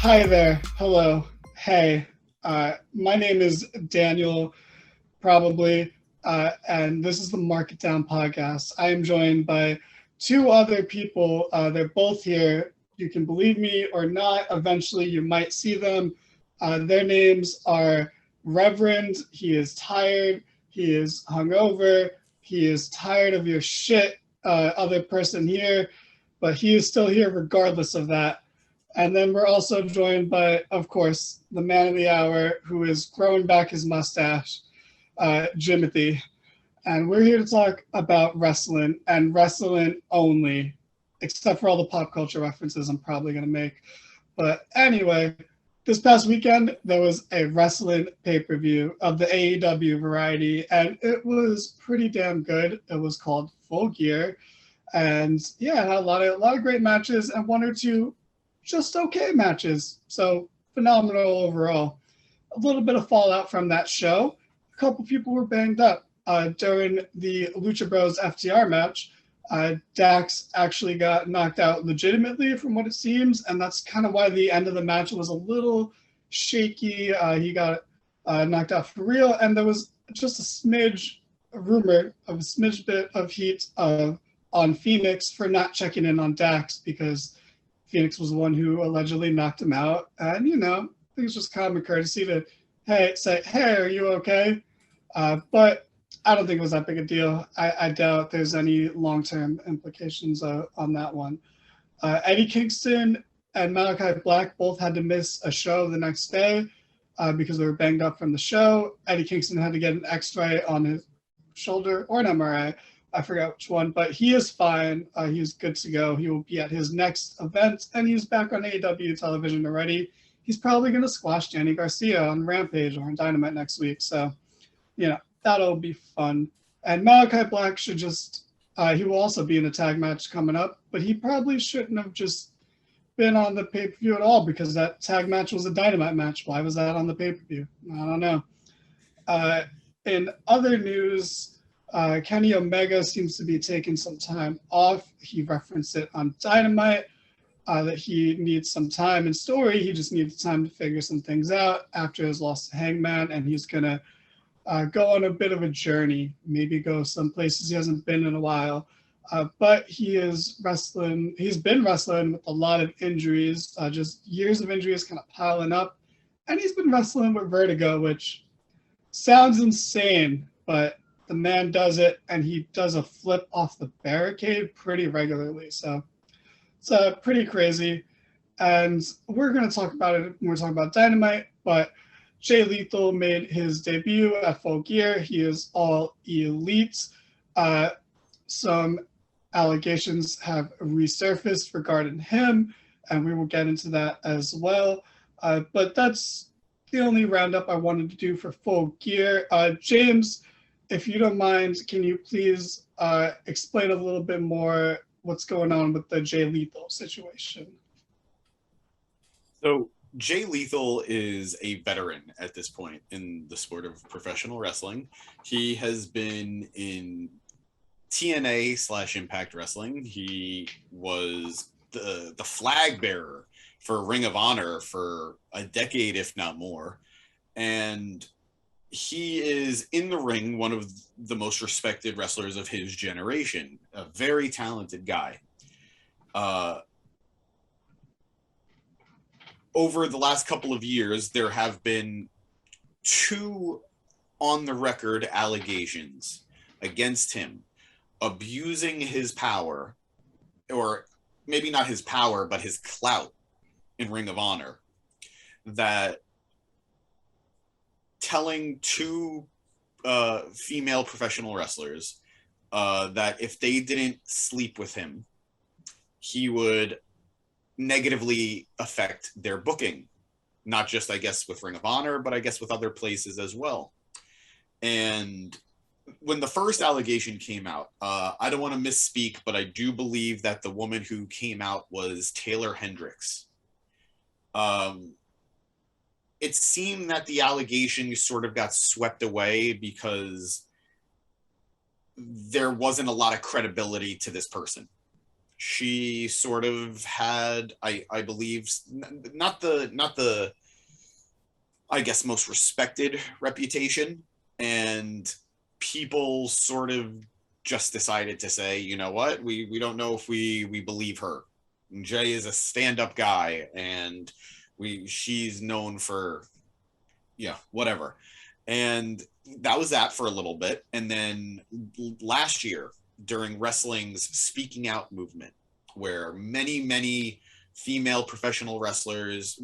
Hi there. Hello. Hey. My name is Daniel, probably, and this is the Mark It Down podcast. I am joined by two other people. They're both here. You can believe me or not. Eventually, you might see them. Their names are Reverend. He is tired. He is hungover. He is tired of your shit, other person here, but he is still here regardless of that. And then we're also joined by, of course, the man of the hour who is growing back his mustache, Jimothy. And we're here to talk about wrestling and wrestling only, except for all the pop culture references I'm probably going to make. But anyway, this past weekend, there was a wrestling pay-per-view of the AEW variety, and it was pretty damn good. It was called Full Gear. And yeah, it had a lot of great matches and one or two just okay matches. So phenomenal overall. A little bit of fallout from that show. A couple people were banged up. During the Lucha Bros FTR match, Dax actually got knocked out legitimately from what it seems, and that's kind of why the end of the match was a little shaky. He got knocked out for real, and there was just a rumor of a smidge bit of heat on Phoenix for not checking in on Dax because Phoenix was the one who allegedly knocked him out. And, I think it's just common courtesy to, say, hey, are you okay? But I don't think it was that big a deal. I doubt there's any long-term implications on that one. Eddie Kingston and Malachi Black both had to miss a show the next day because they were banged up from the show. Eddie Kingston had to get an X-ray on his shoulder or an MRI. I forgot which one, but he is fine. He's good to go. He will be at his next event, and he's back on AEW television already. He's probably going to squash Danny Garcia on Rampage or on Dynamite next week. So, that'll be fun. And Malachi Black should he will also be in a tag match coming up, but he probably shouldn't have just been on the pay-per-view at all because that tag match was a Dynamite match. Why was that on the pay-per-view? I don't know. In other news, Kenny Omega seems to be taking some time off. He referenced it on Dynamite that he needs some time in story. He just needs time to figure some things out after his loss to Hangman, and he's going to go on a bit of a journey, maybe go some places he hasn't been in a while. But he's been wrestling with a lot of injuries, just years of injuries kind of piling up. And he's been wrestling with vertigo, which sounds insane, but the man does it, and he does a flip off the barricade pretty regularly. So it's pretty crazy. And we're going to talk about it when we're talking about Dynamite, but Jay Lethal made his debut at Full Gear. He is all elite. Some allegations have resurfaced regarding him, and we will get into that as well. But that's the only roundup I wanted to do for Full Gear. James, if you don't mind, can you please explain a little bit more what's going on with the Jay Lethal situation? So Jay Lethal is a veteran at this point in the sport of professional wrestling. He has been in TNA/Impact Wrestling. He was the flag bearer for Ring of Honor for a decade, if not more. And he is in the ring, one of the most respected wrestlers of his generation, a very talented guy. Over the last couple of years, there have been two on-the-record allegations against him abusing his power, or maybe not his power, but his clout in Ring of Honor, that telling two female professional wrestlers that if they didn't sleep with him, he would negatively affect their booking, not just, I guess, with Ring of Honor, but I guess with other places as well. And when the first allegation came out, I don't want to misspeak, but I do believe that the woman who came out was Taylor Hendricks. It seemed that the allegation sort of got swept away because there wasn't a lot of credibility to this person. She sort of had, I believe, not the I guess most respected reputation, and people sort of just decided to say, you know what, we don't know if we believe her. Jay is a stand-up guy, and she's known for, yeah, whatever. And that was that for a little bit. And then last year, during wrestling's speaking out movement, where many professional wrestlers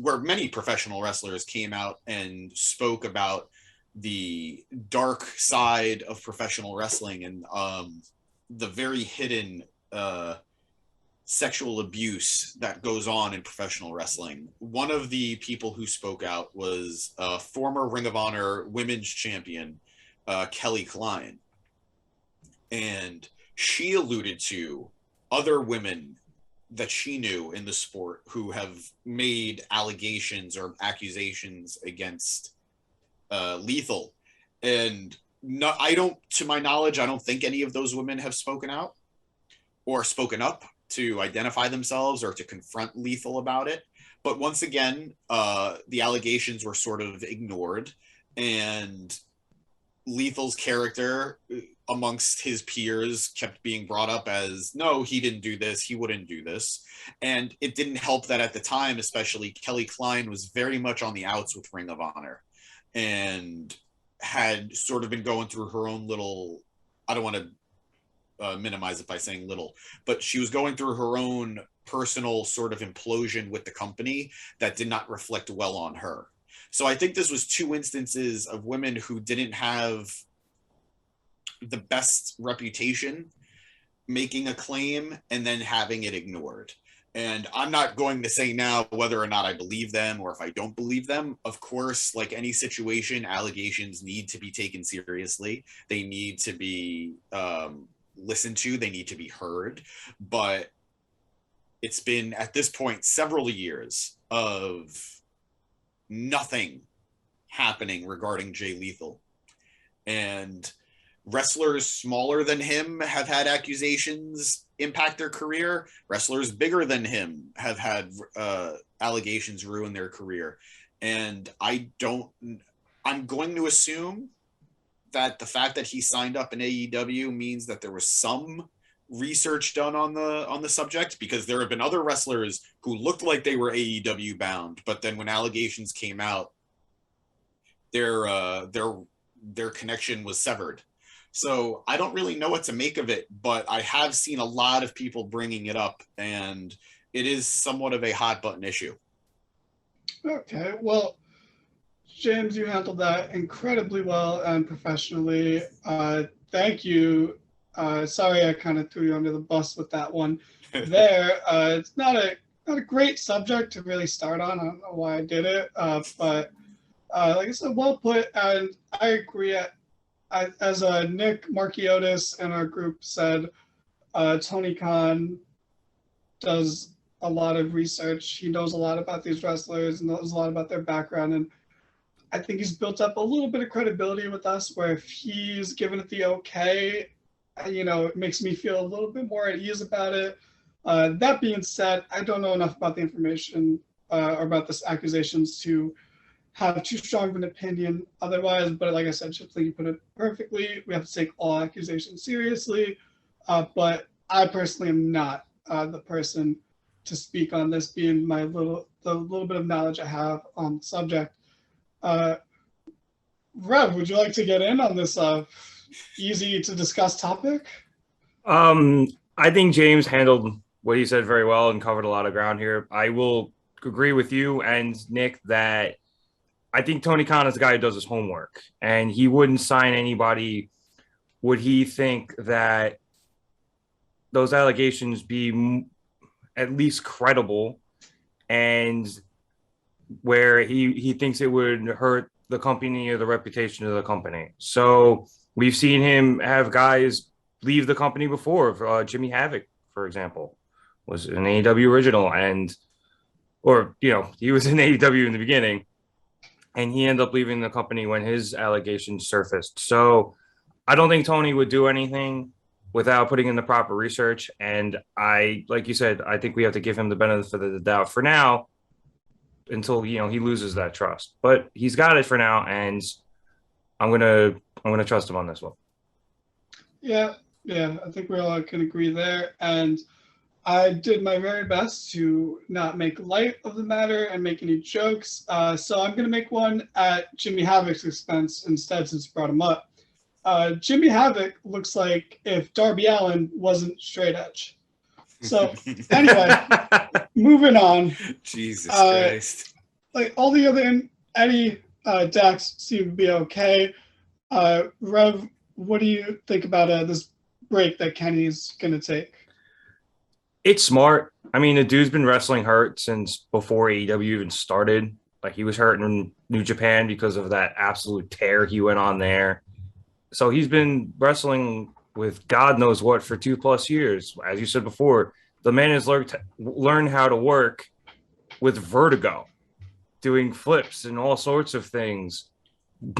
came out and spoke about the dark side of professional wrestling and the very hidden sexual abuse that goes on in professional wrestling. One of the people who spoke out was former Ring of Honor women's champion, Kelly Klein. And she alluded to other women that she knew in the sport who have made allegations or accusations against Lethal. And to my knowledge, I don't think any of those women have spoken out or spoken up to identify themselves or to confront Lethal about it. But once again, the allegations were sort of ignored, and Lethal's character amongst his peers kept being brought up as, no, he didn't do this, he wouldn't do this. And it didn't help that at the time, especially, Kelly Klein was very much on the outs with Ring of Honor and had sort of been going through her own little, I don't want to minimize it by saying little, but she was going through her own personal sort of implosion with the company that did not reflect well on her. So I think this was two instances of women who didn't have the best reputation making a claim and then having it ignored. And I'm not going to say now whether or not I believe them or if I don't believe them. Of course, like any situation, allegations need to be taken seriously. They need to be listened to. They need to be heard. But it's been, at this point, several years of nothing happening regarding Jay Lethal. And wrestlers smaller than him have had accusations impact their career. Wrestlers bigger than him have had allegations ruin their career. And I'm going to assume that the fact that he signed up in AEW means that there was some research done on the subject, because there have been other wrestlers who looked like they were AEW bound, but then when allegations came out, their connection was severed. So I don't really know what to make of it, but I have seen a lot of people bringing it up, and it is somewhat of a hot button issue. Okay, well, James, you handled that incredibly well and professionally. Thank you. Sorry, I kind of threw you under the bus with that one. There, it's not a great subject to really start on. I don't know why I did it, but like I said, well put, and I agree. As Nick Marchiotis in our group said, Tony Khan does a lot of research. He knows a lot about these wrestlers and knows a lot about their background, and I think he's built up a little bit of credibility with us, where if he's given it the okay, it makes me feel a little bit more at ease about it. That being said, I don't know enough about the information or about this accusations to have too strong of an opinion otherwise, but like I said, Shipley, you put it perfectly. We have to take all accusations seriously, but I personally am not the person to speak on this, being the little bit of knowledge I have on the subject. Rev, would you like to get in on this easy to discuss topic? I think James handled what he said very well and covered a lot of ground here. I will agree with you and Nick that I think Tony Khan is a guy who does his homework, and he wouldn't sign anybody would he think that those allegations be at least credible, and where he thinks it would hurt the company or the reputation of the company. So we've seen him have guys leave the company before. Jimmy Havoc, for example, was an AEW original, he was in AEW in the beginning, and he ended up leaving the company when his allegations surfaced. So I don't think Tony would do anything without putting in the proper research. And like you said, I think we have to give him the benefit of the doubt for now until he loses that trust. But he's got it for now, and I'm gonna trust him on this one. Yeah, I think we all can agree there. And I did my very best to not make light of the matter and make any jokes. So I'm going to make one at Jimmy Havoc's expense instead, since you brought him up. Jimmy Havoc looks like if Darby Allin wasn't straight edge. So anyway, moving on. Jesus Christ. Like all the other Eddie, Dax seem to be okay. Rev, what do you think about this break that Kenny's going to take? It's smart. I mean, the dude's been wrestling hurt since before AEW even started. Like, he was hurt in New Japan because of that absolute tear he went on there. So he's been wrestling with God knows what for 2+ years. As you said before, the man has learned how to work with vertigo, doing flips and all sorts of things,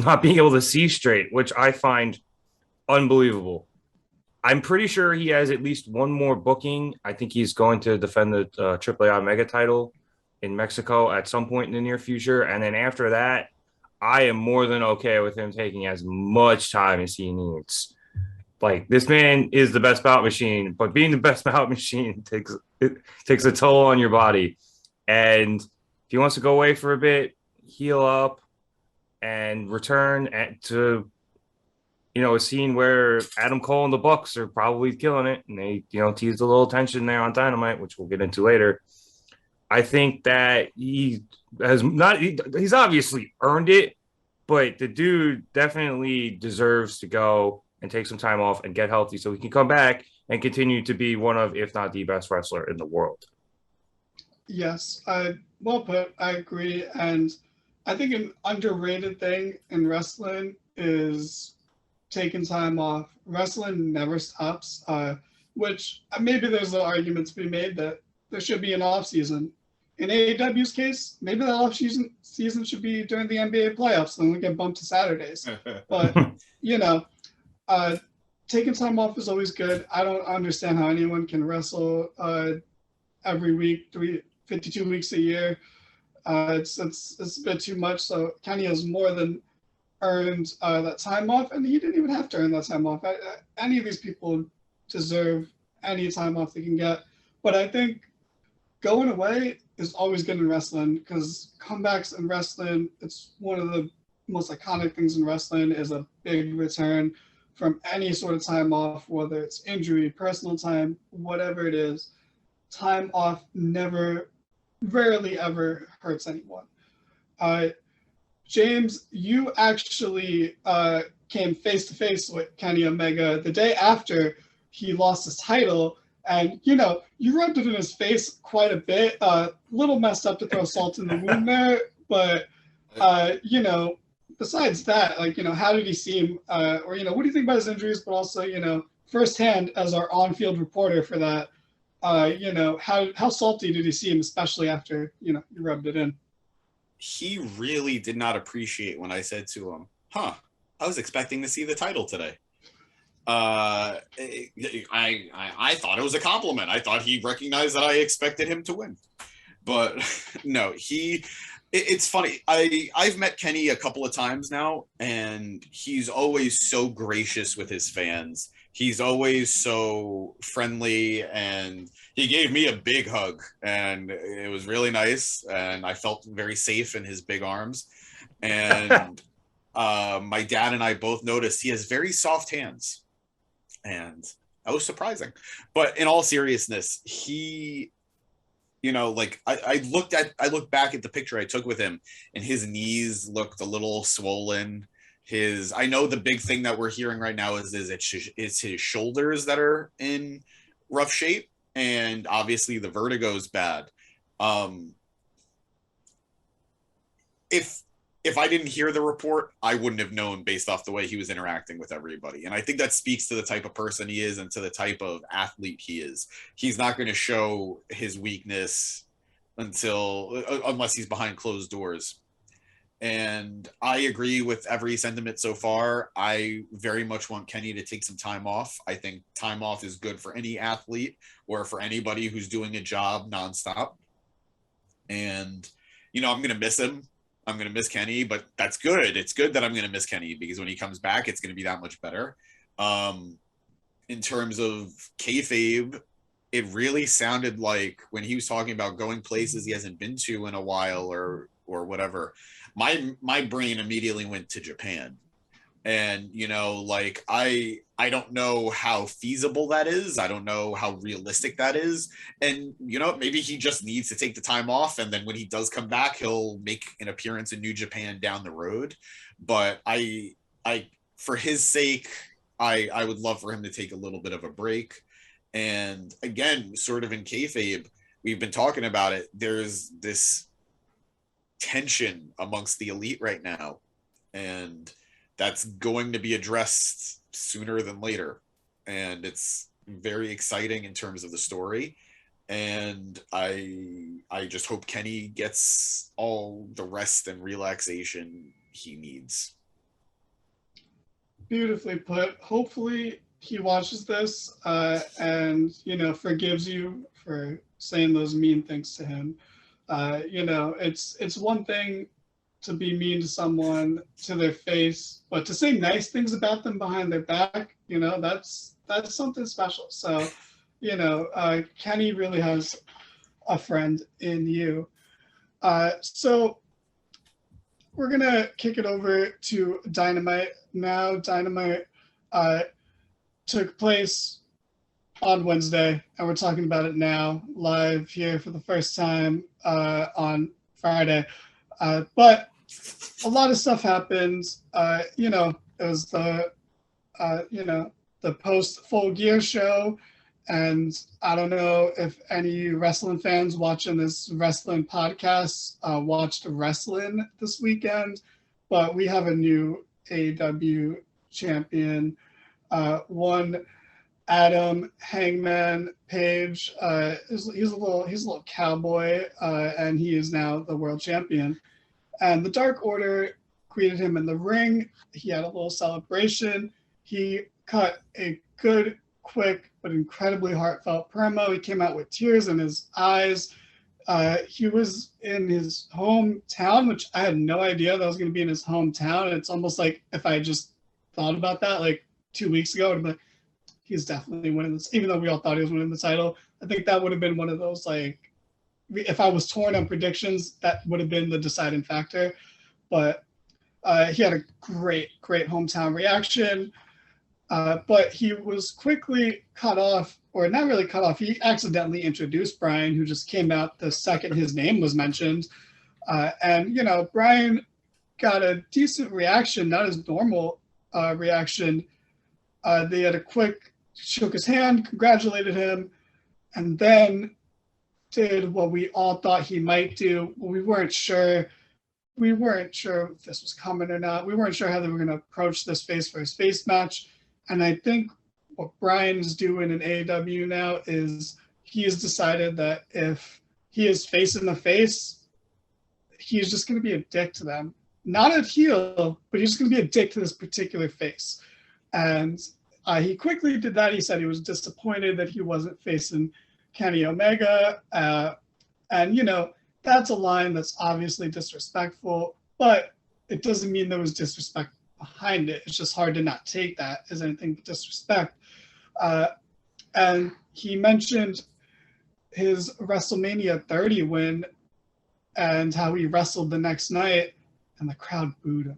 not being able to see straight, which I find unbelievable. I'm pretty sure he has at least one more booking. I think he's going to defend the AAA Mega title in Mexico at some point in the near future. And then after that, I am more than okay with him taking as much time as he needs. Like, this man is the best bout machine, but being the best bout machine takes a toll on your body. And if he wants to go away for a bit, heal up, and return to a scene where Adam Cole and the Bucks are probably killing it, and they, teased a little tension there on Dynamite, which we'll get into later. I think that he's obviously earned it, but the dude definitely deserves to go and take some time off and get healthy so he can come back and continue to be one of, if not the best wrestler in the world. Yes, well put. I agree. And I think an underrated thing in wrestling is taking time off. Wrestling never stops, which maybe there's an argument to be made that there should be an off season. In AEW's case, maybe that off season should be during the NBA playoffs, then we get bumped to Saturdays. But taking time off is always good. I don't understand how anyone can wrestle every week, 52 weeks a year. It's a bit too much. So Kenny has more than earned that time off, and he didn't even have to earn that time off. Any of these people deserve any time off they can get. But I think going away is always good in wrestling, because comebacks in wrestling, it's one of the most iconic things in wrestling, is a big return from any sort of time off, whether it's injury, personal time, whatever it is. Time off rarely ever hurts anyone. James, you actually came face to face with Kenny Omega the day after he lost his title, and you rubbed it in his face quite a bit. Little messed up to throw salt in the wound there, but besides that, how did he seem? Or what do you think about his injuries? But also, firsthand as our on-field reporter for that, how salty did he seem, especially after you rubbed it in? He really did not appreciate when I said to him, I was expecting to see the title today. I thought it was a compliment. I thought he recognized that I expected him to win. But no, it's funny. I've met Kenny a couple of times now, and he's always so gracious with his fans. He's always so friendly, and he gave me a big hug, and it was really nice, and I felt very safe in his big arms. And my dad and I both noticed he has very soft hands, and that was surprising. But in all seriousness, he, I looked back at the picture I took with him, and his knees looked a little swollen. I know the big thing that we're hearing right now is it's his shoulders that are in rough shape, and obviously the vertigo is bad. If I didn't hear the report, I wouldn't have known based off the way he was interacting with everybody. And I think that speaks to the type of person he is and to the type of athlete he is. He's not going to show his weakness unless he's behind closed doors. And I agree with every sentiment so far. I very much want Kenny to take some time off. I think time off is good for any athlete or for anybody who's doing a job nonstop. And, you know, I'm going to miss him. I'm going to miss Kenny, but that's good. It's good that I'm going to miss Kenny because when he comes back, it's going to be that much better. In terms of kayfabe, it really sounded like when he was talking about going places he hasn't been to in a while or whatever, my brain immediately went to Japan. And, you know, like I don't know how feasible that is. I don't know how realistic that is. And, you know, maybe he just needs to take the time off. And then when he does come back, he'll make an appearance in New Japan down the road. But I for his sake, I would love for him to take a little bit of a break. And again, sort of in kayfabe, we've been talking about it. There's this tension amongst the elite right now. And that's going to be addressed sooner than later. And it's very exciting in terms of the story. And I just hope Kenny gets all the rest and relaxation he needs. Beautifully put. Hopefully he watches this and, you know, forgives you for saying those mean things to him. You know, it's one thing to be mean to someone to their face, but to say nice things about them behind their back, you know, that's something special. So, you know, Kenny really has a friend in you. So we're gonna kick it over to Dynamite now. Dynamite took place on Wednesday, and we're talking about it now live here for the first time on Friday. But a lot of stuff happened. You know, it was the post Full Gear show, and I don't know if any wrestling fans watching this wrestling podcast watched wrestling this weekend, but we have a new AEW champion. One Adam Hangman Page. He's a little cowboy, and he is now the world champion. And the Dark Order greeted him in the ring. He had a little celebration. He cut a good, quick, but incredibly heartfelt promo. He came out with tears in his eyes. He was in his hometown, which I had no idea that was going to be in his hometown. It's almost like if I just thought about that like 2 weeks ago, I'd be like, he's definitely winning this. Even though we all thought he was winning the title, I think that would have been one of those, like, if I was torn on predictions, that would have been the deciding factor. But he had a great hometown reaction. But he was quickly cut off, or not really cut off. He accidentally introduced Bryan, who just came out the second his name was mentioned. And, you know, Bryan got a decent reaction, not his normal reaction. They had a quick, shook his hand, congratulated him, and then did what we all thought he might do. We weren't sure. We weren't sure if this was coming or not. We weren't sure how they were going to approach this face versus face match. And I think what Bryan is doing in AEW now is he has decided that if he is facing the face, he's just going to be a dick to them. Not a heel, but he's just going to be a dick to this particular face. And he quickly did that. He said he was disappointed that he wasn't facing Kenny Omega. And, you know, that's a line that's obviously disrespectful, but it doesn't mean there was disrespect behind it. It's just hard to not take that as anything but disrespect. And he mentioned his WrestleMania 30 win and how he wrestled the next night, and the crowd booed him.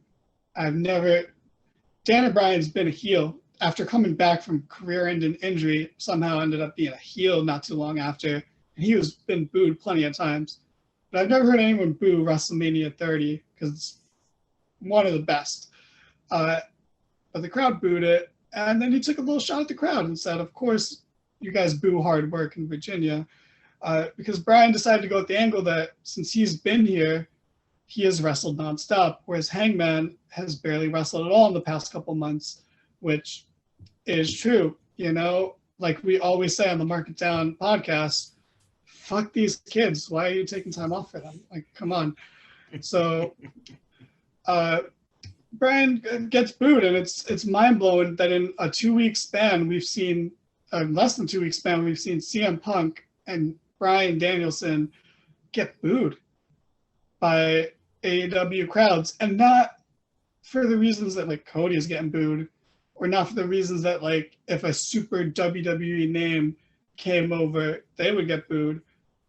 Daniel Bryan's been a heel. After coming back from career-ending injury, somehow ended up being a heel not too long after, and he was been booed plenty of times. But I've never heard anyone boo WrestleMania 30 because it's one of the best. But the crowd booed it, and then he took a little shot at the crowd and said, of course, you guys boo hard work in Virginia. Because Bryan decided to go with the angle that since he's been here, he has wrestled nonstop, whereas Hangman has barely wrestled at all in the past couple months, which is true. You know, like we always say on the Mark It Down podcast, fuck these kids. Why are you taking time off for them? Like, come on. So Bryan gets booed, and it's mind blowing that in a 2 week span we've seen, less than 2 week span, we've seen CM Punk and Bryan Danielson get booed by AEW crowds, and not for the reasons that like Cody is getting booed, or not for the reasons that like if a super WWE name came over, they would get booed.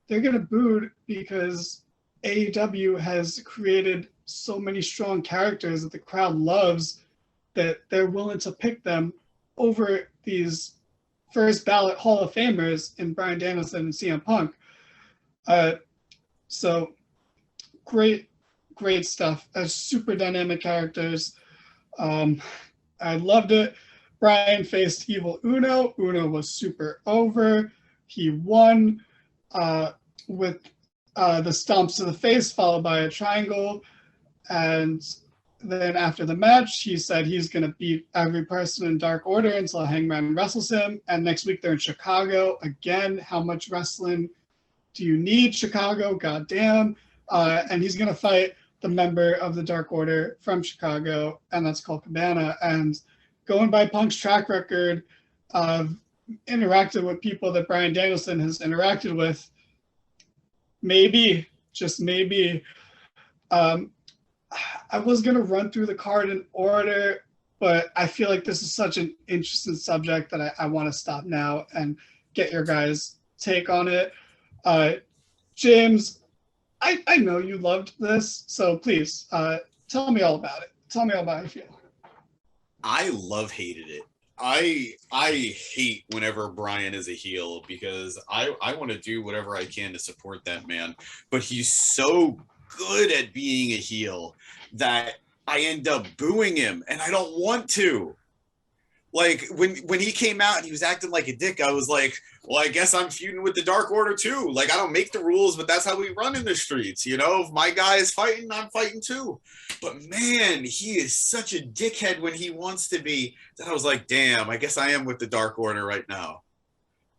They're getting booed because AEW has created so many strong characters that the crowd loves that they're willing to pick them over these first ballot Hall of Famers in Bryan Danielson and CM Punk. So great stuff. Super dynamic characters. I loved it. Bryan faced Evil Uno. Uno was super over. He won with the stomps to the face followed by a triangle. And then after the match, he said he's going to beat every person in Dark Order until Hangman wrestles him. And next week they're in Chicago. Again, how much wrestling do you need, Chicago? Goddamn. And he's going to fight the member of the Dark Order from Chicago, and that's called Cabana. And going by Punk's track record of interacting with people that Bryan Danielson has interacted with, maybe, just maybe, I was going to run through the card in order, but I feel like this is such an interesting subject that I want to stop now and get your guys' take on it. James, I know you loved this, so please tell me all about it. Tell me all about how you feel. I hated it. I hate whenever Bryan is a heel because I want to do whatever I can to support that man, but he's so good at being a heel that I end up booing him, and I don't want to. Like when he came out and he was acting like a dick, I was like, well, I guess I'm feuding with the Dark Order too. Like, I don't make the rules, but that's how we run in the streets. You know, if my guy is fighting, I'm fighting too. But man, he is such a dickhead when he wants to be that I was like, damn, I guess I am with the Dark Order right now.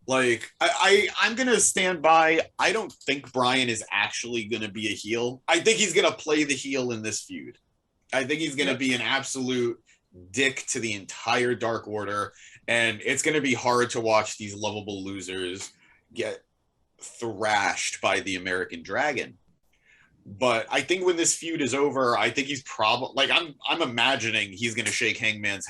Like, I'm going to stand by. I don't think Bryan is actually going to be a heel. I think he's going to play the heel in this feud. I think he's going to be an absolute dick to the entire Dark Order, and it's going to be hard to watch these lovable losers get thrashed by the American Dragon. But I think when this feud is over, I think he's probably like I'm imagining he's going to shake Hangman's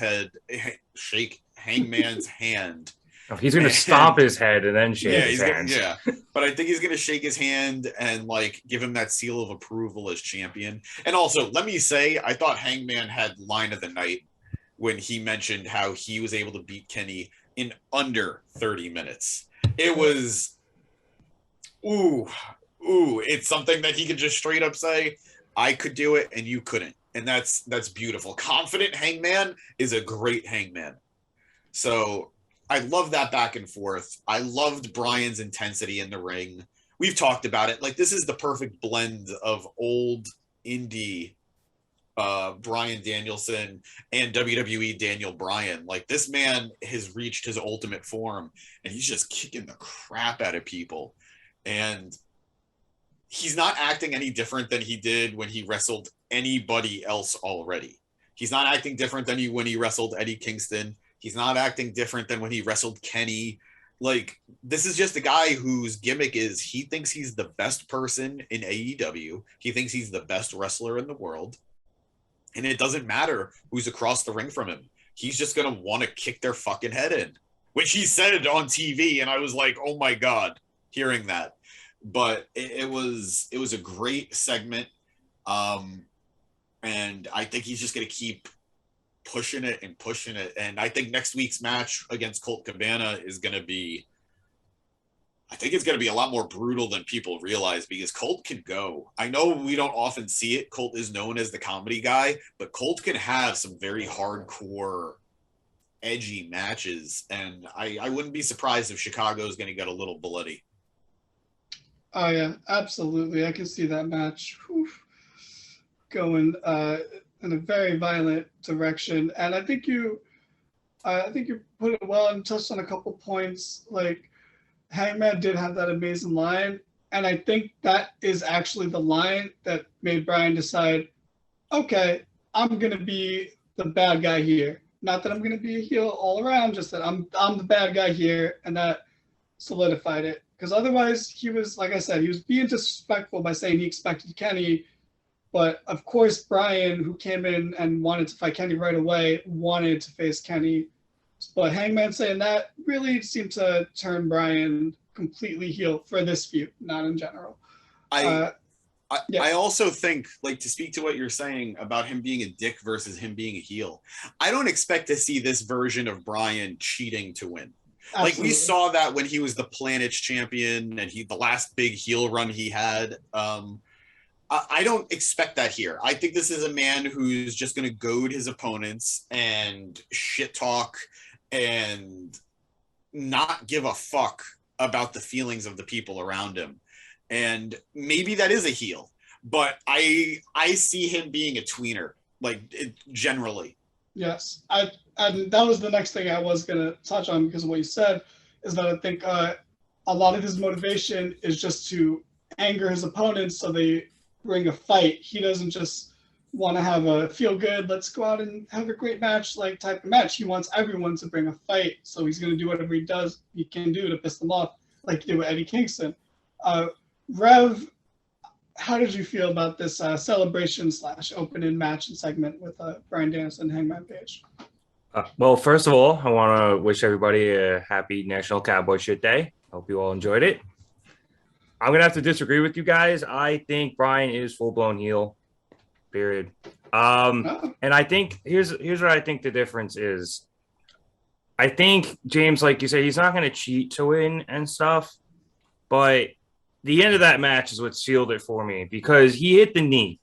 hand. Oh, he's going to stomp his head and then shake his hand. Yeah, but I think he's going to shake his hand and like give him that seal of approval as champion. And also, let me say, I thought Hangman had line of the night when he mentioned how he was able to beat Kenny in under 30 minutes. It was, it's something that he could just straight up say, I could do it and you couldn't. And that's beautiful. Confident Hangman is a great Hangman. So I love that back and forth. I loved Bryan's intensity in the ring. We've talked about it. Like, this is the perfect blend of old indie Bryan Danielson and WWE Daniel Bryan. Like, this man has reached his ultimate form and he's just kicking the crap out of people. And he's not acting any different than he did when he wrestled anybody else already. He's not acting different than when he wrestled Eddie Kingston. He's not acting different than when he wrestled Kenny. Like, this is just a guy whose gimmick is he thinks he's the best person in AEW. He thinks he's the best wrestler in the world. And it doesn't matter who's across the ring from him. He's just going to want to kick their fucking head in, which he said on TV. And I was like, oh my God, hearing that. But it was a great segment. And I think he's just going to keep pushing it. And I think next week's match against Colt Cabana is going to be, I think it's going to be a lot more brutal than people realize because Colt can go. I know we don't often see it. Colt is known as the comedy guy, but Colt can have some very hardcore, edgy matches. And I wouldn't be surprised if Chicago is going to get a little bloody. Oh yeah, absolutely. I can see that match going in a very violent direction. And I think you put it well and touched on a couple points. Like, Hangman did have that amazing line, and I think that is actually the line that made Bryan decide, okay, I'm gonna be the bad guy here. Not that I'm gonna be a heel all around, just that I'm the bad guy here, and that solidified it. Because otherwise, he was, like I said, he was being disrespectful by saying he expected Kenny. But of course, Bryan, who came in and wanted to fight Kenny right away, wanted to face Kenny. But Hangman saying that really seemed to turn Bryan completely heel for this feud, not in general. I also think, like, to speak to what you're saying about him being a dick versus him being a heel, I don't expect to see this version of Bryan cheating to win. Absolutely. Like, we saw that when he was the Planet's champion and the last big heel run he had. I don't expect that here. I think this is a man who's just going to goad his opponents and shit talk and not give a fuck about the feelings of the people around him. And maybe that is a heel, but I see him being a tweener, like, generally. Yes, and that was the next thing I was going to touch on, because of what you said, is that I think a lot of his motivation is just to anger his opponents so they bring a fight. He doesn't just want to have a feel good, let's go out and have a great match, like, type of match. He wants everyone to bring a fight, so he's going to do whatever he can do to piss them off, like he did with Eddie Kingston. Rev, how did you feel about this celebration / opening match and segment with Bryan Danielson and Hangman Page? Well, first of all, I want to wish everybody a happy National Cowboy Shit Day. Hope you all enjoyed it. I'm going to have to disagree with you guys. I think Bryan is full-blown heel, period. And I think here's what I think the difference is. I think, James, like you say, he's not going to cheat to win and stuff, but the end of that match is what sealed it for me, because he hit the knee,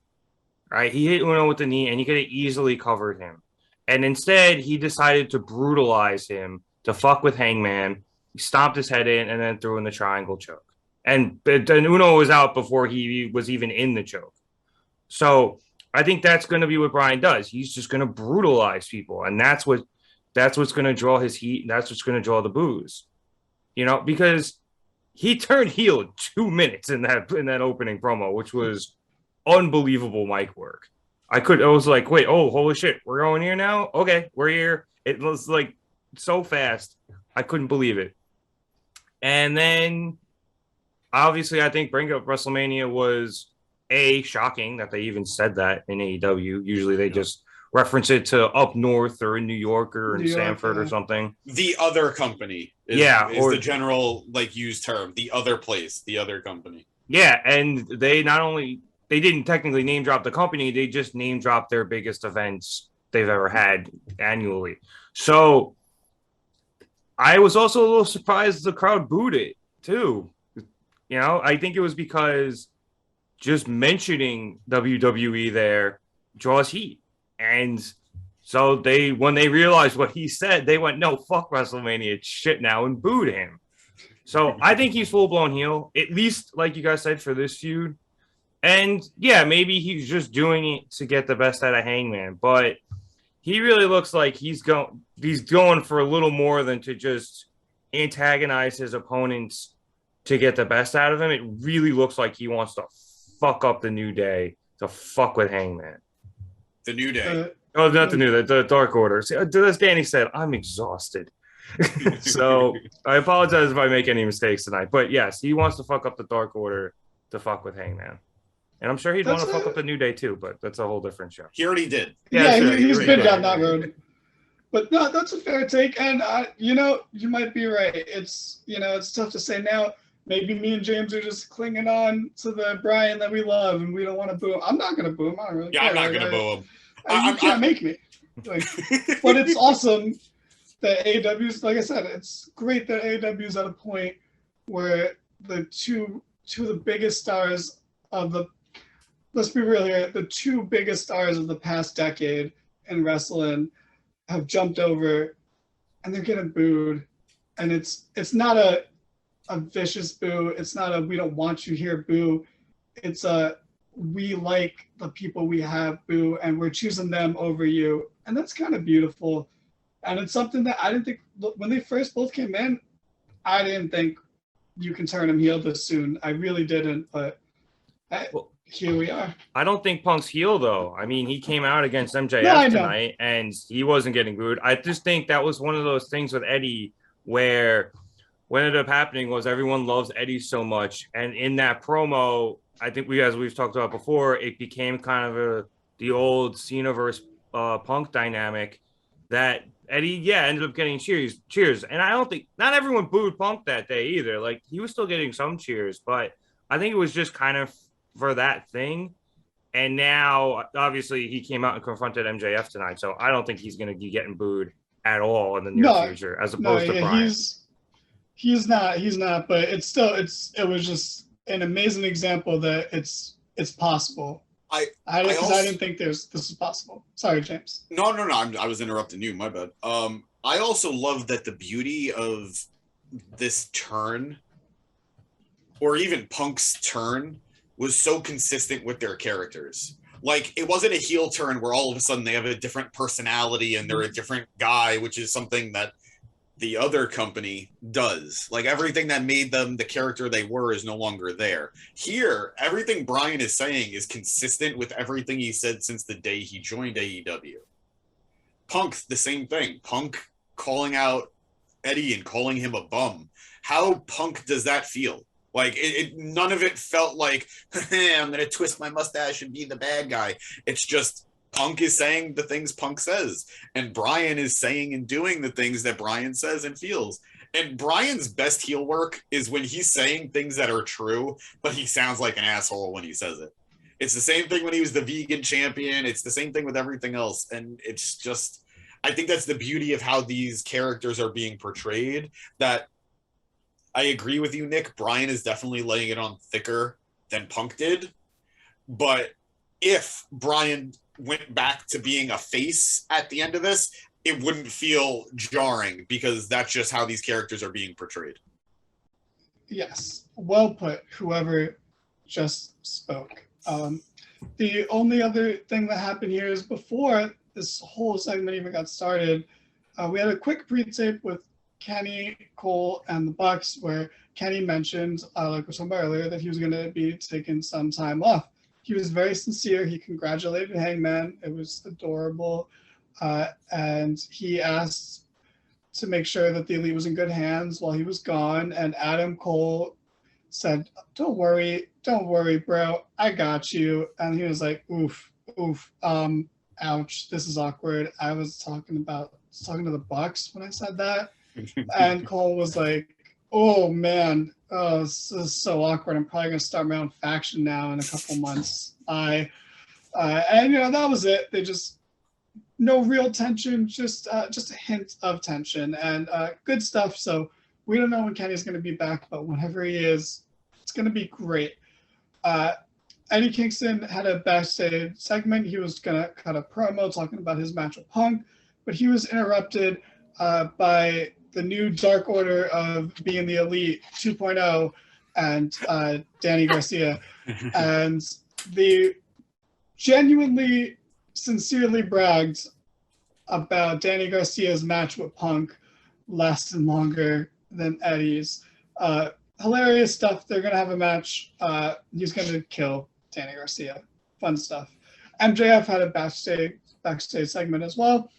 right? He hit Uno with the knee, and he could have easily covered him. And instead, he decided to brutalize him, to fuck with Hangman. He stomped his head in and then threw in the triangle choke. And Uno was out before he was even in the choke. So I think that's going to be what Bryan does. He's just going to brutalize people, and that's what's going to draw his heat. And that's what's going to draw the boos, because he turned heel in 2 minutes in that opening promo, which was unbelievable mic work. I was like, wait, oh, holy shit, we're going here now? Okay, we're here. It was like so fast. I couldn't believe it. And then obviously I think bring up WrestleMania was shocking that they even said that in AEW. Usually they just reference it to up north or in New York or in Sanford or something. The other company is the general, like, used term. The other place, the other company. Yeah, and they didn't technically name drop the company, they just name dropped their biggest events they've ever had annually. So I was also a little surprised the crowd booed it too. I think it was because just mentioning WWE there draws heat. And so when they realized what he said, they went, no, fuck WrestleMania, it's shit now, and booed him. So I think he's full-blown heel, at least, like you guys said, for this feud. And, yeah, maybe he's just doing it to get the best out of Hangman. But he really looks like he's going for a little more than to just antagonize his opponents to get the best out of him. It really looks like he wants to fuck up the New Day, to fuck with Hangman. The New Day. Not the New Day, the Dark Order. See, as Danny said, I'm exhausted. So I apologize if I make any mistakes tonight. But yes, he wants to fuck up the Dark Order to fuck with Hangman. And I'm sure he'd want to fuck up the New Day too, but that's a whole different show. He already did. Yeah, he's been down that road. But no, that's a fair take. And, you might be right. It's tough to say now. Maybe me and James are just clinging on to the Bryan that we love, and we don't want to boo him. I'm not going to boo him. I don't really care. I'm not going to boo him. You can't make me. But it's awesome that AEW's, like I said, it's great that AEW's at a point where the two of the biggest stars of let's be real here, the two biggest stars of the past decade in wrestling have jumped over, and they're getting booed. And it's not a vicious boo. It's not a we don't want you here boo. It's a we like the people we have boo, and we're choosing them over you. And that's kind of beautiful. And it's something that I didn't think when they first both came in, I didn't think you can turn them heel this soon. I really didn't. But here we are. I don't think Punk's heel though. I mean, he came out against MJF No, tonight and he wasn't getting booed. I just think that was one of those things with Eddie where what ended up happening was everyone loves Eddie so much. And in that promo, I think we've talked about before, it became kind of the old Cena versus Punk dynamic that Eddie, ended up getting cheers. And I don't think, not everyone booed Punk that day either. Like, he was still getting some cheers, but I think it was just kind of for that thing. And now, obviously, he came out and confronted MJF tonight. So I don't think he's going to be getting booed at all in the near future, as opposed to Bryan. He's not, but it was just an amazing example that it's possible. I didn't think this was possible. Sorry, James. No. I was interrupting you. My bad. I also love that the beauty of this turn, or even Punk's turn, was so consistent with their characters. Like, it wasn't a heel turn where all of a sudden they have a different personality and they're a different guy, which is something that the other company does. Like, everything that made them the character they were is no longer there. Here, everything Bryan is saying is consistent with everything he said since the day he joined AEW. Punk, the same thing. Punk calling out Eddie and calling him a bum. How Punk does that feel? Like, none of it felt like, I'm going to twist my mustache and be the bad guy. It's just Punk is saying the things Punk says, and Bryan is saying and doing the things that Bryan says and feels. And Bryan's best heel work is when he's saying things that are true, but he sounds like an asshole when he says it. It's the same thing when he was the vegan champion. It's the same thing with everything else. And it's just, I think that's the beauty of how these characters are being portrayed, that I agree with you, Nick. Bryan is definitely laying it on thicker than Punk did. But if Bryan went back to being a face at the end of this, it wouldn't feel jarring, because that's just how these characters are being portrayed. Yes, well put, whoever just spoke. The only other thing that happened here is before this whole segment even got started, we had a quick pre-tape with Kenny, Cole, and the Bucks, where Kenny mentioned, like we were talking about earlier, that he was going to be taking some time off. He was very sincere. He congratulated Hangman. It was adorable. And he asked to make sure that the Elite was in good hands while he was gone. And Adam Cole said, don't worry, bro. I got you. And he was like, oof, ouch, this is awkward. I was talking to the Bucks when I said that. And Cole was like, oh man, this is so awkward. I'm probably gonna start my own faction now in a couple months. And that was it. They just, no real tension, just a hint of tension, and good stuff. So we don't know when Kenny's gonna be back, but whenever he is, it's gonna be great. Eddie Kingston had a backstage segment. He was gonna cut a promo talking about his match with Punk, but he was interrupted by the new Dark Order of being the Elite 2.0 and Danny Garcia. And they genuinely, sincerely bragged about Danny Garcia's match with Punk lasting longer than Eddie's. Hilarious stuff. They're going to have a match. He's going to kill Danny Garcia. Fun stuff. MJF had a backstage segment as well,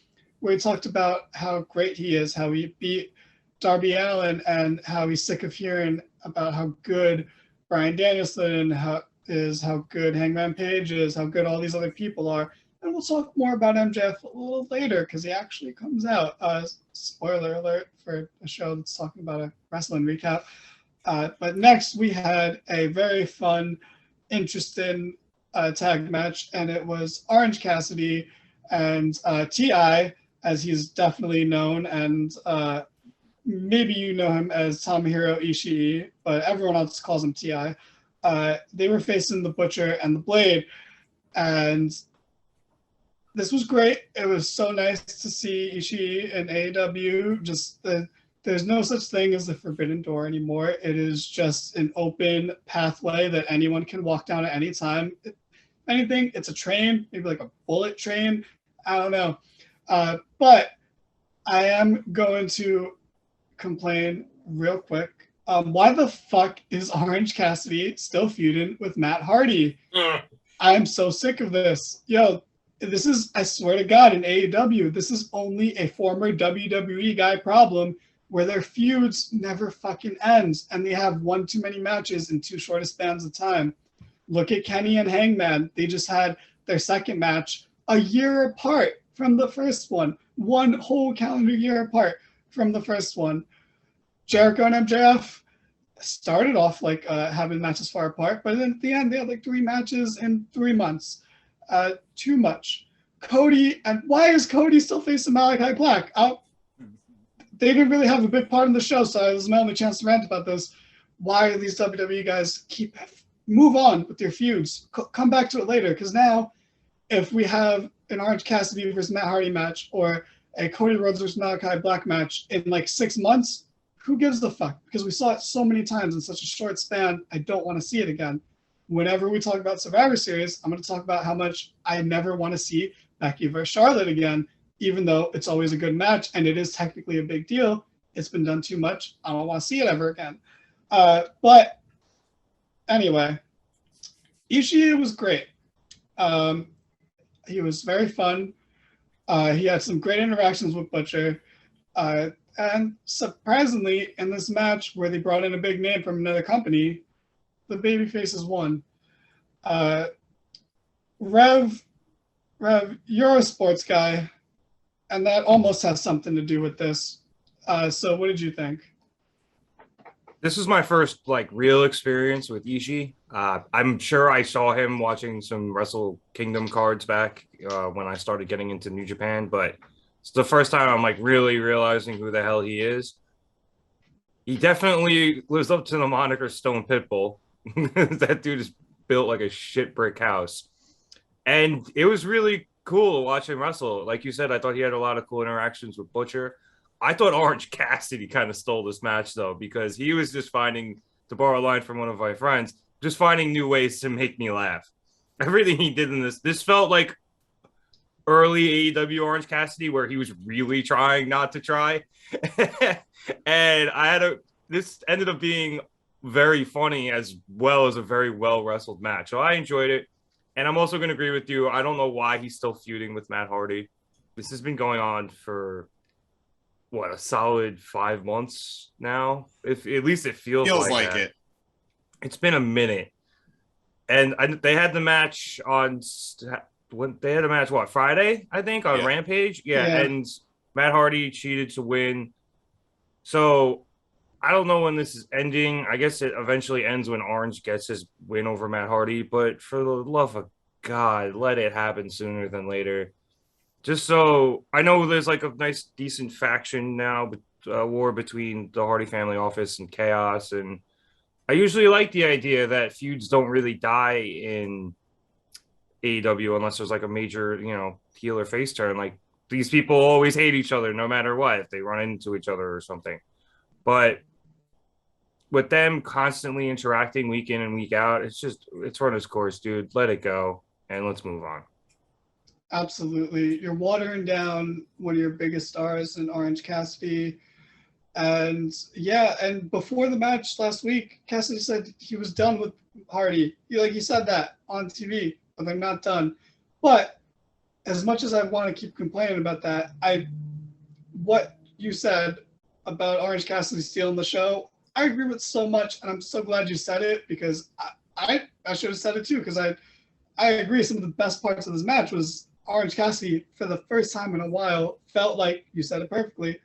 where he talked about how great he is, how he beat Darby Allin, and how he's sick of hearing about how good Bryan Danielson how good Hangman Page is, how good all these other people are. And we'll talk more about MJF a little later, because he actually comes out. Spoiler alert for a show that's talking about a wrestling recap. But next we had a very fun, interesting tag match, and it was Orange Cassidy and T.I., as he's definitely known, and maybe you know him as Tomohiro Ishii, but everyone else calls him T.I. They were facing the Butcher and the Blade, and this was great. It was so nice to see Ishii in AEW. There's no such thing as the Forbidden Door anymore. It is just an open pathway that anyone can walk down at any time. If anything, it's a train, maybe like a bullet train. I don't know. But I am going to complain real quick Why the fuck is Orange Cassidy still feuding with Matt Hardy? I'm so sick of this. Yo, this is, I swear to God, in AEW, this is only a former WWE guy problem where their feuds never fucking ends and they have one too many matches in too short a spans of time. Look at Kenny and Hangman. They just had their second match a year apart from the first one whole calendar year apart from the first one. Jericho and MJF started off like having matches far apart, but then at the end they had like 3 matches in 3 months. Too much. Cody, and why is Cody still facing Malachi Black? They didn't really have a big part in the show, so it was my only chance to rant about this. Why are these WWE guys move on with their feuds? Come back to it later, because now if we have an Orange Cassidy versus Matt Hardy match or a Cody Rhodes versus Malachi Black match in like 6 months, who gives a fuck? Because we saw it so many times in such a short span, I don't want to see it again. Whenever we talk about Survivor Series, I'm going to talk about how much I never want to see Becky versus Charlotte again, even though it's always a good match and it is technically a big deal. It's been done too much. I don't want to see it ever again. But anyway, Ishii was great. He was very fun. He had some great interactions with Butcher. And surprisingly, in this match where they brought in a big name from another company, the babyfaces won. Rev, you're a sports guy, and that almost has something to do with this. So what did you think? This was my first like real experience with Ishii. I'm sure I saw him watching some Wrestle Kingdom cards back when I started getting into New Japan, but it's the first time I'm like really realizing who the hell he is. He definitely lives up to the moniker Stone Pitbull. That dude is built like a shit brick house. And it was really cool watching wrestle. Like you said, I thought he had a lot of cool interactions with Butcher. I thought Orange Cassidy kind of stole this match, though, because he was just finding, to borrow a line from one of my friends, just finding new ways to make me laugh. Everything he did in this felt like early AEW Orange Cassidy, where he was really trying not to try. And this ended up being very funny as well as a very well wrestled match. So I enjoyed it. And I'm also going to agree with you. I don't know why he's still feuding with Matt Hardy. This has been going on for a solid 5 months now. If at least it feels like it. It's been a minute. And they had the match on Friday, I think, on Rampage. Yeah, and Matt Hardy cheated to win. So I don't know when this is ending. I guess it eventually ends when Orange gets his win over Matt Hardy. But for the love of God, let it happen sooner than later. Just so I know there's like a nice, decent faction now, war between the Hardy family office and Chaos. And I usually like the idea that feuds don't really die in AEW unless there's like a major, heel or face turn. Like these people always hate each other no matter what, if they run into each other or something. But with them constantly interacting week in and week out, it's run its course, dude. Let it go and let's move on. Absolutely. You're watering down one of your biggest stars in Orange Cassidy. And and before the match last week, Cassidy said he was done with Hardy. He said that on TV, but they're not done. But as much as I want to keep complaining about that, what you said about Orange Cassidy stealing the show, I agree with so much, and I'm so glad you said it, because I should have said it too, because I agree some of the best parts of this match was Orange Cassidy, for the first time in a while, felt like, you said it perfectly,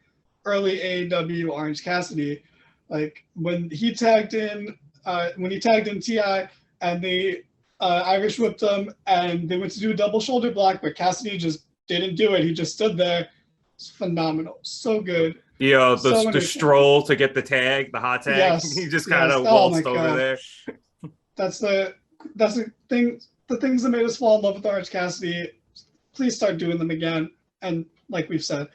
early AEW Orange Cassidy. Like when he tagged in T.I. and they Irish whipped him and they went to do a double shoulder block, but Cassidy just didn't do it. He just stood there. It's phenomenal. So good. The stroll to get the tag, the hot tag. Yes, He just kind of waltzed over there. That's the thing. The things that made us fall in love with Orange Cassidy. Please start doing them again. And like we've said,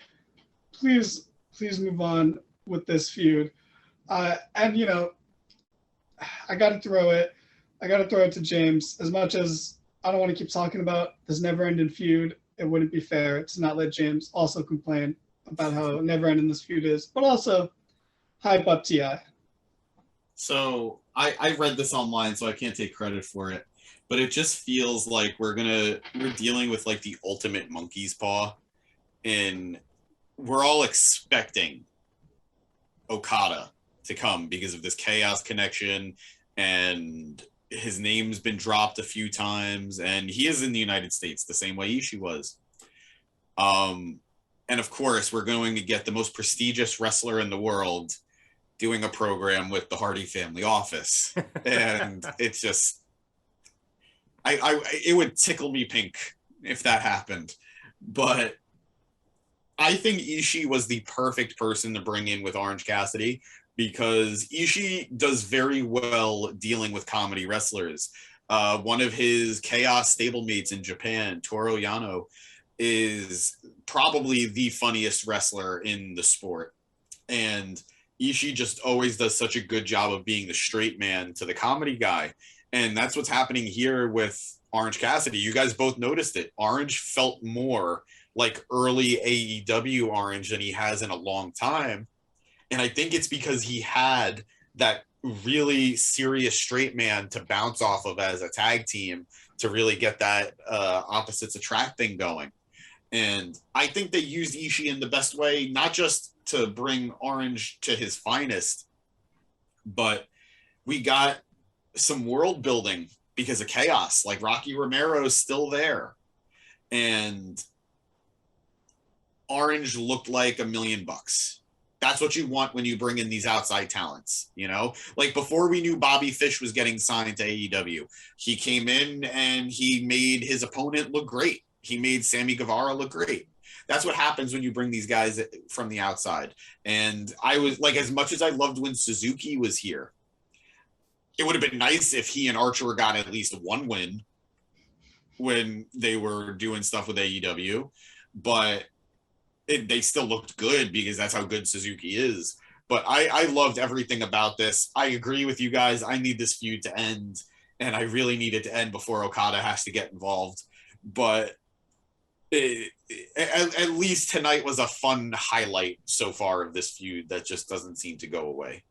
please move on with this feud. And I got to throw it to James. As much as I don't want to keep talking about this never-ending feud, it wouldn't be fair to not let James also complain about how never-ending this feud is, but also hype up T.I. So I read this online, so I can't take credit for it, but it just feels like we're dealing with like the ultimate monkey's paw, and we're all expecting Okada to come because of this chaos connection, and his name's been dropped a few times, and he is in the United States the same way Ishii was. And of course, we're going to get the most prestigious wrestler in the world doing a program with the Hardy Family Office, and it's just, it would tickle me pink if that happened. But I think Ishii was the perfect person to bring in with Orange Cassidy, because Ishii does very well dealing with comedy wrestlers. One of his Chaos stablemates in Japan, Toru Yano, is probably the funniest wrestler in the sport. And Ishii just always does such a good job of being the straight man to the comedy guy. And that's what's happening here with Orange Cassidy. You guys both noticed it. Orange felt more like early AEW Orange than he has in a long time. And I think it's because he had that really serious straight man to bounce off of as a tag team to really get that opposites attract thing going. And I think they used Ishii in the best way, not just to bring Orange to his finest, but we got some world building because of Chaos. Like Rocky Romero's still there, and Orange looked like $1 million. That's what you want when you bring in these outside talents, you know? Like before we knew Bobby Fish was getting signed to AEW, he came in and he made his opponent look great. He made Sammy Guevara look great. That's what happens when you bring these guys from the outside. And I was like, as much as I loved when Suzuki was here, it would have been nice if he and Archer got at least one win when they were doing stuff with AEW, but they still looked good because that's how good Suzuki is. But I loved everything about this. I agree with you guys. I need this feud to end, and I really need it to end before Okada has to get involved. But at least tonight was a fun highlight so far of this feud that just doesn't seem to go away.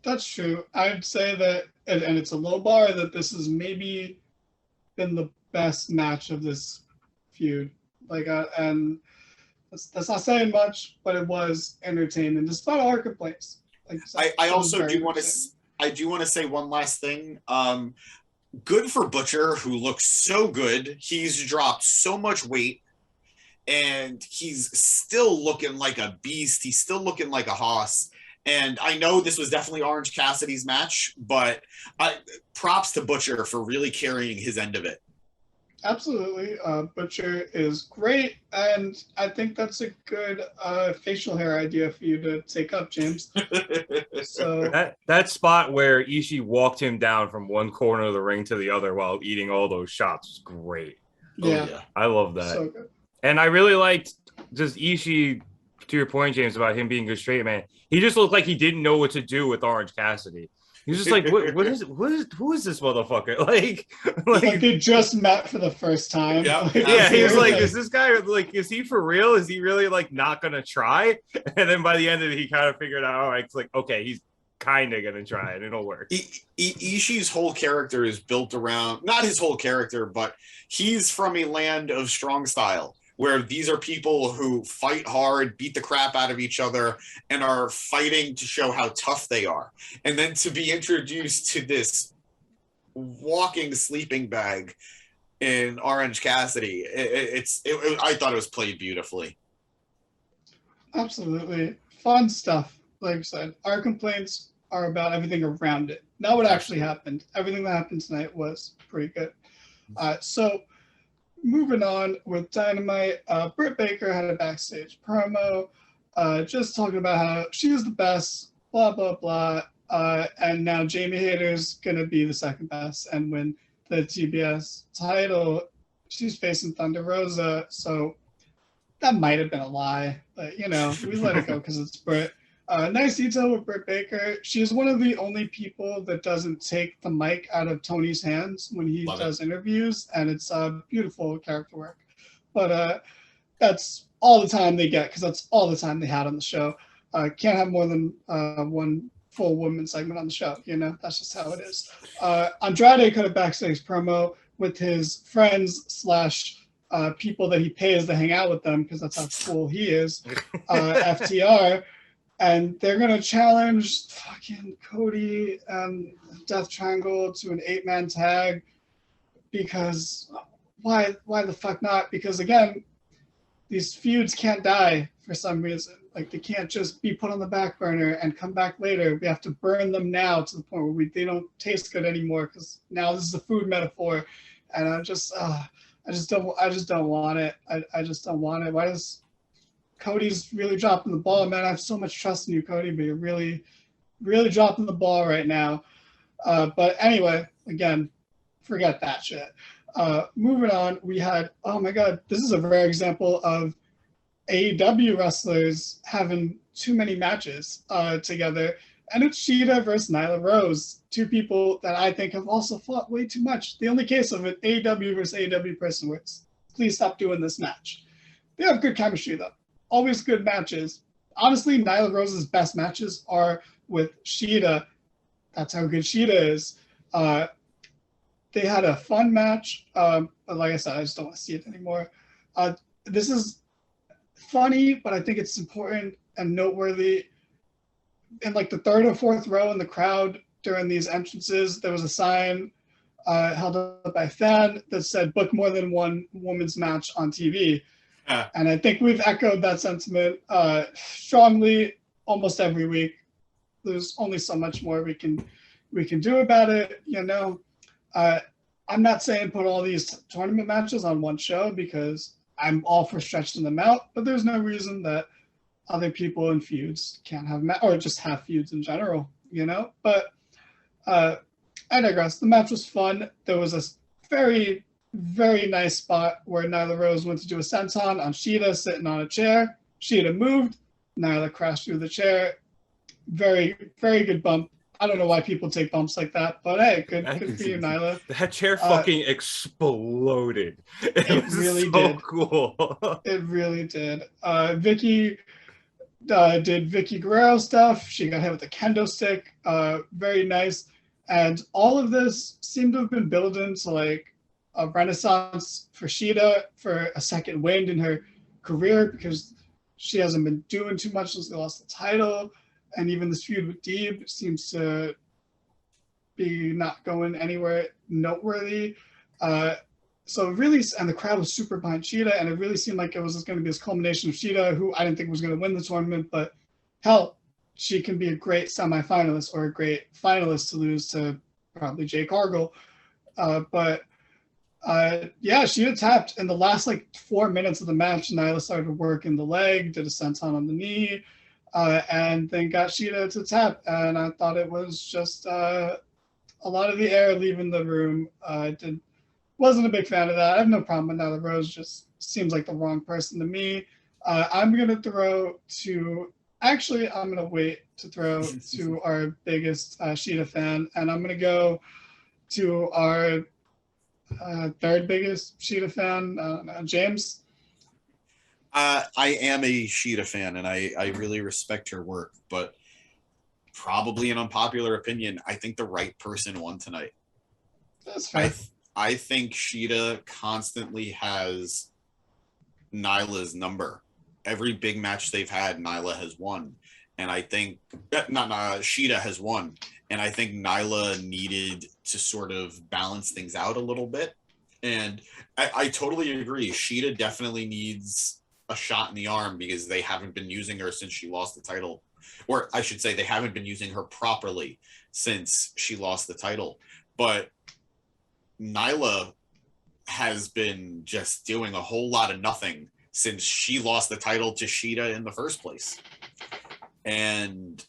That's true. I'd say that, and it's a low bar, that this has maybe been the best match of this feud. Like, and that's not saying much, but it was entertaining, despite all our complaints. Like, I also do want to say one last thing. Good for Butcher, who looks so good. He's dropped so much weight, and he's still looking like a beast. He's still looking like a hoss. And I know this was definitely Orange Cassidy's match, but props to Butcher for really carrying his end of it. Absolutely. Butcher is great, and I think that's a good facial hair idea for you to take up, James. So that spot where Ishii walked him down from one corner of the ring to the other while eating all those shots was great. Yeah, I love that. So good. And I really liked just Ishii, to your point, James, about him being a straight man. He just looked like he didn't know what to do with Orange Cassidy. He was just like, who is this motherfucker? Like they just met for the first time. Yeah, yeah. He was like, is this guy like, is he for real? Is he really like not gonna try? And then by the end of it, he kind of figured out, all right, it's like, okay, he's kind of gonna try it. It'll work. Ishii's whole character is built around, not his whole character, but he's from a land of strong style, where these are people who fight hard, beat the crap out of each other, and are fighting to show how tough they are. And then to be introduced to this walking sleeping bag in Orange Cassidy, I thought it was played beautifully. Absolutely. Fun stuff. Like I said, our complaints are about everything around it, not what actually happened. Everything that happened tonight was pretty good. So moving on with Dynamite, Brit Baker had a backstage promo, just talking about how she was the best, blah, blah, blah. And now Jamie Hayter's going to be the second best and win the TBS title. She's facing Thunder Rosa, so that might have been a lie. But, you know, we let it go because it's Brit. Nice detail with Brit Baker. She's one of the only people that doesn't take the mic out of Tony's hands when he does interviews, and it's beautiful character work. But that's all the time they get because that's all the time they had on the show. Can't have more than one full women's segment on the show. You know, that's just how it is. Andrade cut a backstage promo with his friends slash people that he pays to hang out with them, because that's how cool he is, FTR. And they're going to challenge fucking Cody and Death Triangle to an 8-man tag, because why the fuck not? Because again, these feuds can't die for some reason. Like, they can't just be put on the back burner and come back later. We have to burn them now to the point where they don't taste good anymore, because now this is a food metaphor. And I just don't want it. I just don't want it. Why does Cody's really dropping the ball, man? I have so much trust in you, Cody, but you're really, really dropping the ball right now. But anyway, again, forget that shit. Moving on, we had, oh my God, this is a rare example of AEW wrestlers having too many matches together. And it's Sheena versus Nyla Rose, two people that I think have also fought way too much. The only case of it, AEW versus AEW person, where it's, please stop doing this match. They have good chemistry, though. Always good matches. Honestly, Nyla Rose's best matches are with Sheena. That's how good Sheena is. They had a fun match, but like I said, I just don't want to see it anymore. This is funny, but I think it's important and noteworthy. In like the third or fourth row in the crowd during these entrances, there was a sign held up by a fan that said, "Book more than one women's match on TV." And I think we've echoed that sentiment strongly almost every week. There's only so much more we can do about it, you know. I'm not saying put all these tournament matches on one show, because I'm all for stretching them out, but there's no reason that other people in feuds can't have or just have feuds in general, you know. But I digress. The match was fun. There was a very, very nice spot where Nyla Rose went to do a senton on Sheena sitting on a chair. Sheena moved. Nyla crashed through the chair. Very, very good bump. I don't know why people take bumps like that, but hey, good for you, Nyla. That chair fucking exploded. It really did. Cool. It really did. Vicky did Vicky Guerrero stuff. She got hit with a kendo stick. Very nice. And all of this seemed to have been building to like a renaissance for Sheena, for a second wind in her career, because she hasn't been doing too much since they lost the title. And even this feud with Deeb seems to be not going anywhere noteworthy. So really, and the crowd was super behind Sheena, and it really seemed like it was just going to be this culmination of Sheena, who I didn't think was going to win the tournament, but hell, she can be a great semifinalist or a great finalist to lose to probably Jay Cargill. Yeah, Sheena tapped in the last like 4 minutes of the match. Nyla started working the leg, did a senton on the knee, and then got Sheena to tap. And I thought it was just a lot of the air leaving the room. Wasn't a big fan of that. I have no problem with Nyla Rose, just seems like the wrong person to me. I'm going to throw to, actually, I'm going to wait to throw to our biggest Sheena fan, and I'm going to go to our third biggest Sheena fan, James. I am a Sheena fan, and I really respect her work, but probably an unpopular opinion, I think the right person won tonight. That's fair. I think Sheena constantly has Nyla's number. Every big match they've had, Nyla has won. And I think, Sheena has won. And I think Nyla needed to sort of balance things out a little bit. And I totally agree. Sheena definitely needs a shot in the arm, because they haven't been using her since she lost the title. Or I should say, they haven't been using her properly since she lost the title. But Nyla has been just doing a whole lot of nothing since she lost the title to Sheena in the first place. And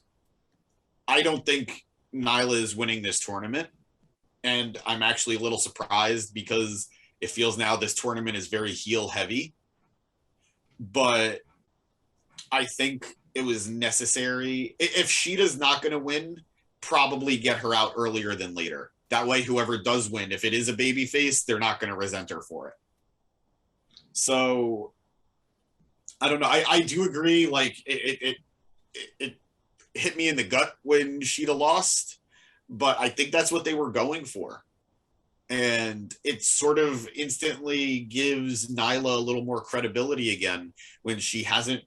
I don't think Nyla is winning this tournament. And I'm actually a little surprised, because it feels now this tournament is very heel heavy. But I think it was necessary. If Sheeta's not going to win, probably get her out earlier than later. That way, whoever does win, if it is a baby face, they're not going to resent her for it. So, I don't know. I do agree. Like, it hit me in the gut when Sheena lost, but I think that's what they were going for. And it sort of instantly gives Nyla a little more credibility again when she hasn't.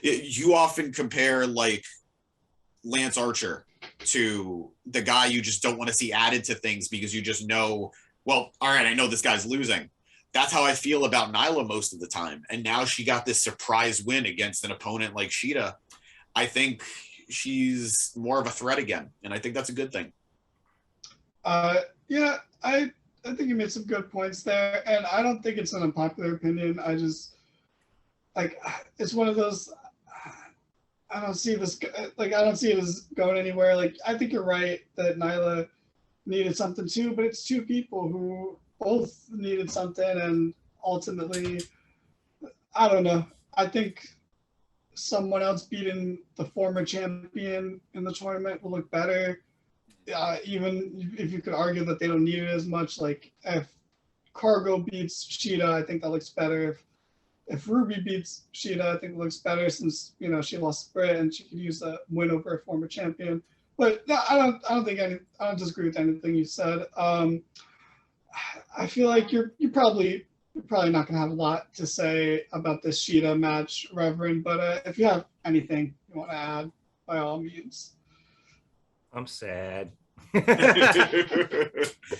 You often compare like Lance Archer to the guy you just don't want to see added to things because you just know, well, all right, I know this guy's losing. That's how I feel about Nyla most of the time. And now she got this surprise win against an opponent like Sheena. I think she's more of a threat again, and I think that's a good thing. Yeah, I think you made some good points there, and I don't think it's an unpopular opinion. I just like it's one of those. I don't see this like I don't see it as going anywhere. Like I think you're right that Nyla needed something too, but it's two people who both needed something, and ultimately, I don't know. I think someone else beating the former champion in the tournament will look better. Even if you could argue that they don't need it as much, like if Cargo beats Sheena, I think that looks better. If Ruby beats Sheena, I think it looks better since she lost Brit and she could use that win over a former champion. But no, I don't disagree with anything you said. I feel like you're probably not gonna have a lot to say about this Sheena match, Reverend. But if you have anything you want to add, by all means. I'm sad.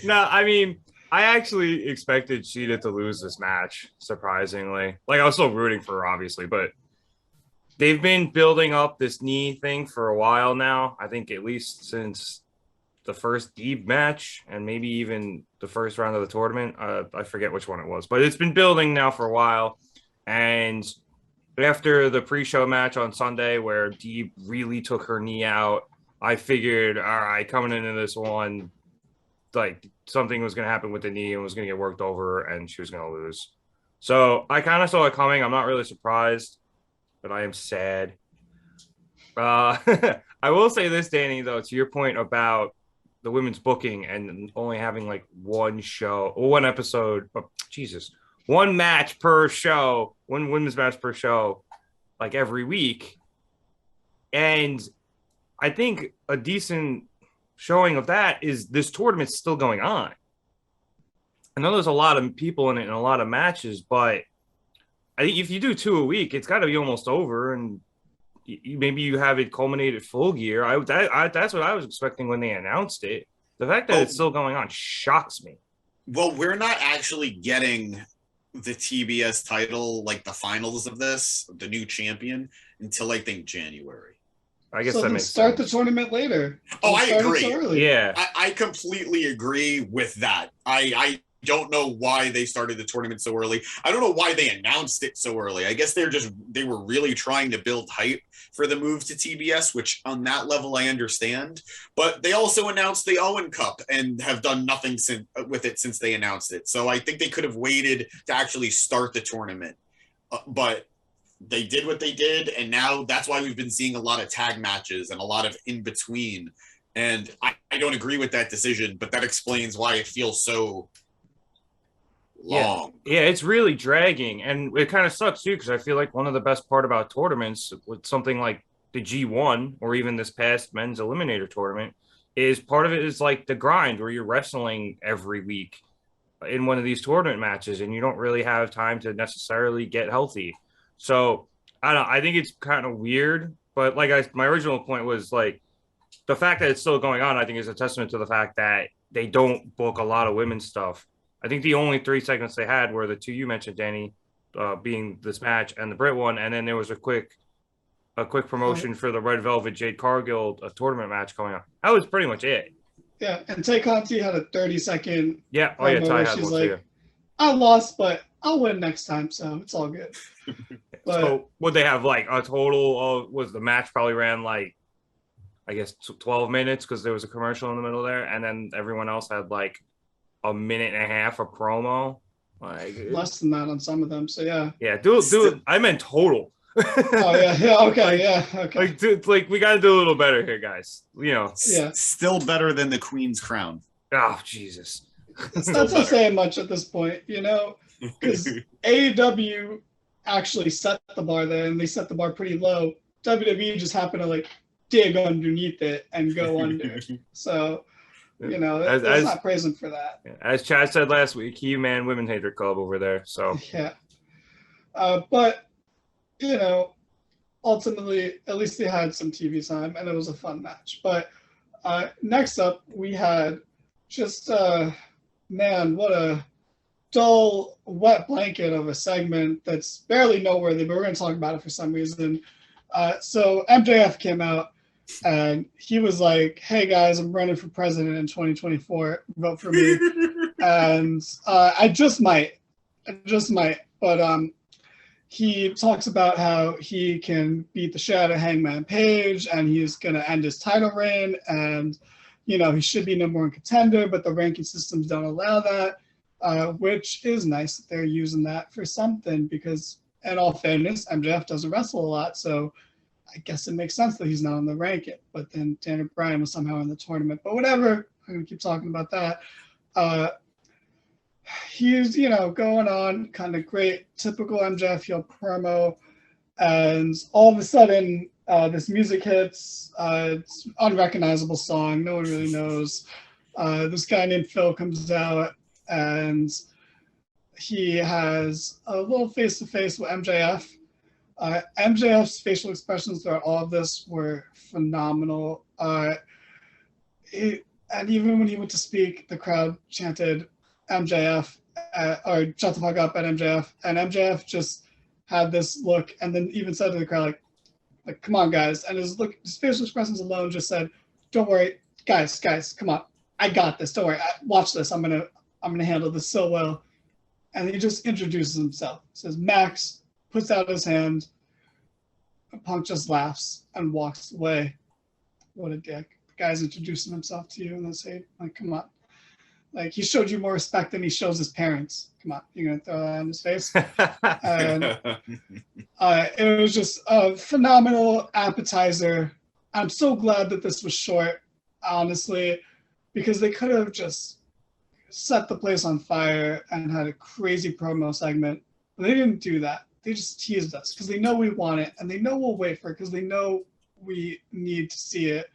No, I mean, I actually expected Sheena to lose this match, surprisingly. Like, I was still rooting for her, obviously, but they've been building up this knee thing for a while now. I think at least since the first Deeb match and maybe even the first round of the tournament. I forget which one it was, but it's been building now for a while. And after the pre-show match on Sunday where Deeb really took her knee out, I figured, all right, coming into this one, like something was going to happen with the knee and was going to get worked over and she was going to lose. So I kind of saw it coming. I'm not really surprised, but I am sad. I will say this, Danny, though, to your point about the women's booking and only having like one show or one episode, one match per show, one women's match per show, like every week. And I think a decent showing of that is this tournament's still going on. I know there's a lot of people in it and a lot of matches, but I think if you do 2 a week, it's got to be almost over, and maybe you have it culminated full gear. That's what I was expecting when they announced it. The fact that it's still going on shocks me. Well, we're not actually getting the TBS title, like the finals of this, the new champion, until I think January. I guess so that makes start sense. the tournament later. Oh, I agree. So early. Yeah, I completely agree with that. I don't know why they started the tournament so early. I don't know why they announced it so early. I guess they were really trying to build hype for the move to TBS, which on that level I understand. But they also announced the Owen Cup and have done nothing with it since they announced it. So I think they could have waited to actually start the tournament. But they did what they did, and now that's why we've been seeing a lot of tag matches and a lot of in between. And I don't agree with that decision, but that explains why it feels so long. Yeah, it's really dragging, and it kind of sucks too because I feel like one of the best part about tournaments with something like the G1 or even this past men's eliminator tournament is part of it is like the grind where you're wrestling every week in one of these tournament matches and you don't really have time to necessarily get healthy. So I think it's kind of weird, but like my original point was like the fact that it's still going on, I think is a testament to the fact that they don't book a lot of women's stuff. I think the only 3 segments they had were the 2 you mentioned, Danny, being this match and the Brit one, and then there was a quick promotion for the Red Velvet Jade Cargill tournament match going on. That was pretty much it. Yeah, and Tay Conti had a 30-second. Yeah, Ty had she's one like, too. I lost, but I'll win next time, so it's all good. But, so would they have like a total of, was the match probably ran like, I guess 12 minutes because there was a commercial in the middle there, and then everyone else had like a minute and a half of promo. Like less than that on some of them, so yeah. Yeah, do it. I meant total. Oh yeah, okay, okay. Like we got to do a little better here, guys. Yeah. Still better than the Queen's crown. Oh Jesus. That's not saying much at this point, because AEW actually set the bar there, and they set the bar pretty low. WWE just happened to like dig underneath it and go under. So, you know, it's not praising for that. As Chad said last week, He-Man Women Hater Club over there. So yeah, but you know, ultimately, at least they had some TV time, and it was a fun match. But next up, we had just man, what a dull, wet blanket of a segment that's barely noteworthy, but we're going to talk about it for some reason. So MJF came out and he was like, hey guys, I'm running for president in 2024. Vote for me. And I just might. But he talks about how he can beat the shit out of Hangman Page and he's going to end his title reign. And, you know, he should be number one contender, but the ranking systems don't allow that. Which is nice that they're using that for something because, in all fairness, MJF doesn't wrestle a lot, so I guess it makes sense that he's not on the ranking. But then Daniel Bryan was somehow in the tournament. But whatever, I'm going to keep talking about that. He's, you know, going on kind of great, typical MJF heel promo, and all of a sudden, this music hits. It's an unrecognizable song. No one really knows. This guy named Phil comes out, and he has a little face-to-face with MJF. MJF's facial expressions throughout all of this were phenomenal. And even when he went to speak, the crowd chanted MJF, or shut the fuck up at MJF. And MJF just had this look and then even said to the crowd, like come on, guys. And his facial expressions alone just said, don't worry, guys, come on. I got this. Don't worry. Watch this. I'm gonna handle this so well. And he just introduces himself. Says Max, puts out his hand. Punk just laughs and walks away. What a dick. The guy's introducing himself to you and they say, like, come on. Like, he showed you more respect than he shows his parents. Come on, you're gonna throw that in his face. And it was just a phenomenal appetizer. I'm so glad that this was short, honestly, because they could have just set the place on fire and had a crazy promo segment. But they didn't do that. They just teased us because they know we want it and they know we'll wait for it because they know we need to see it.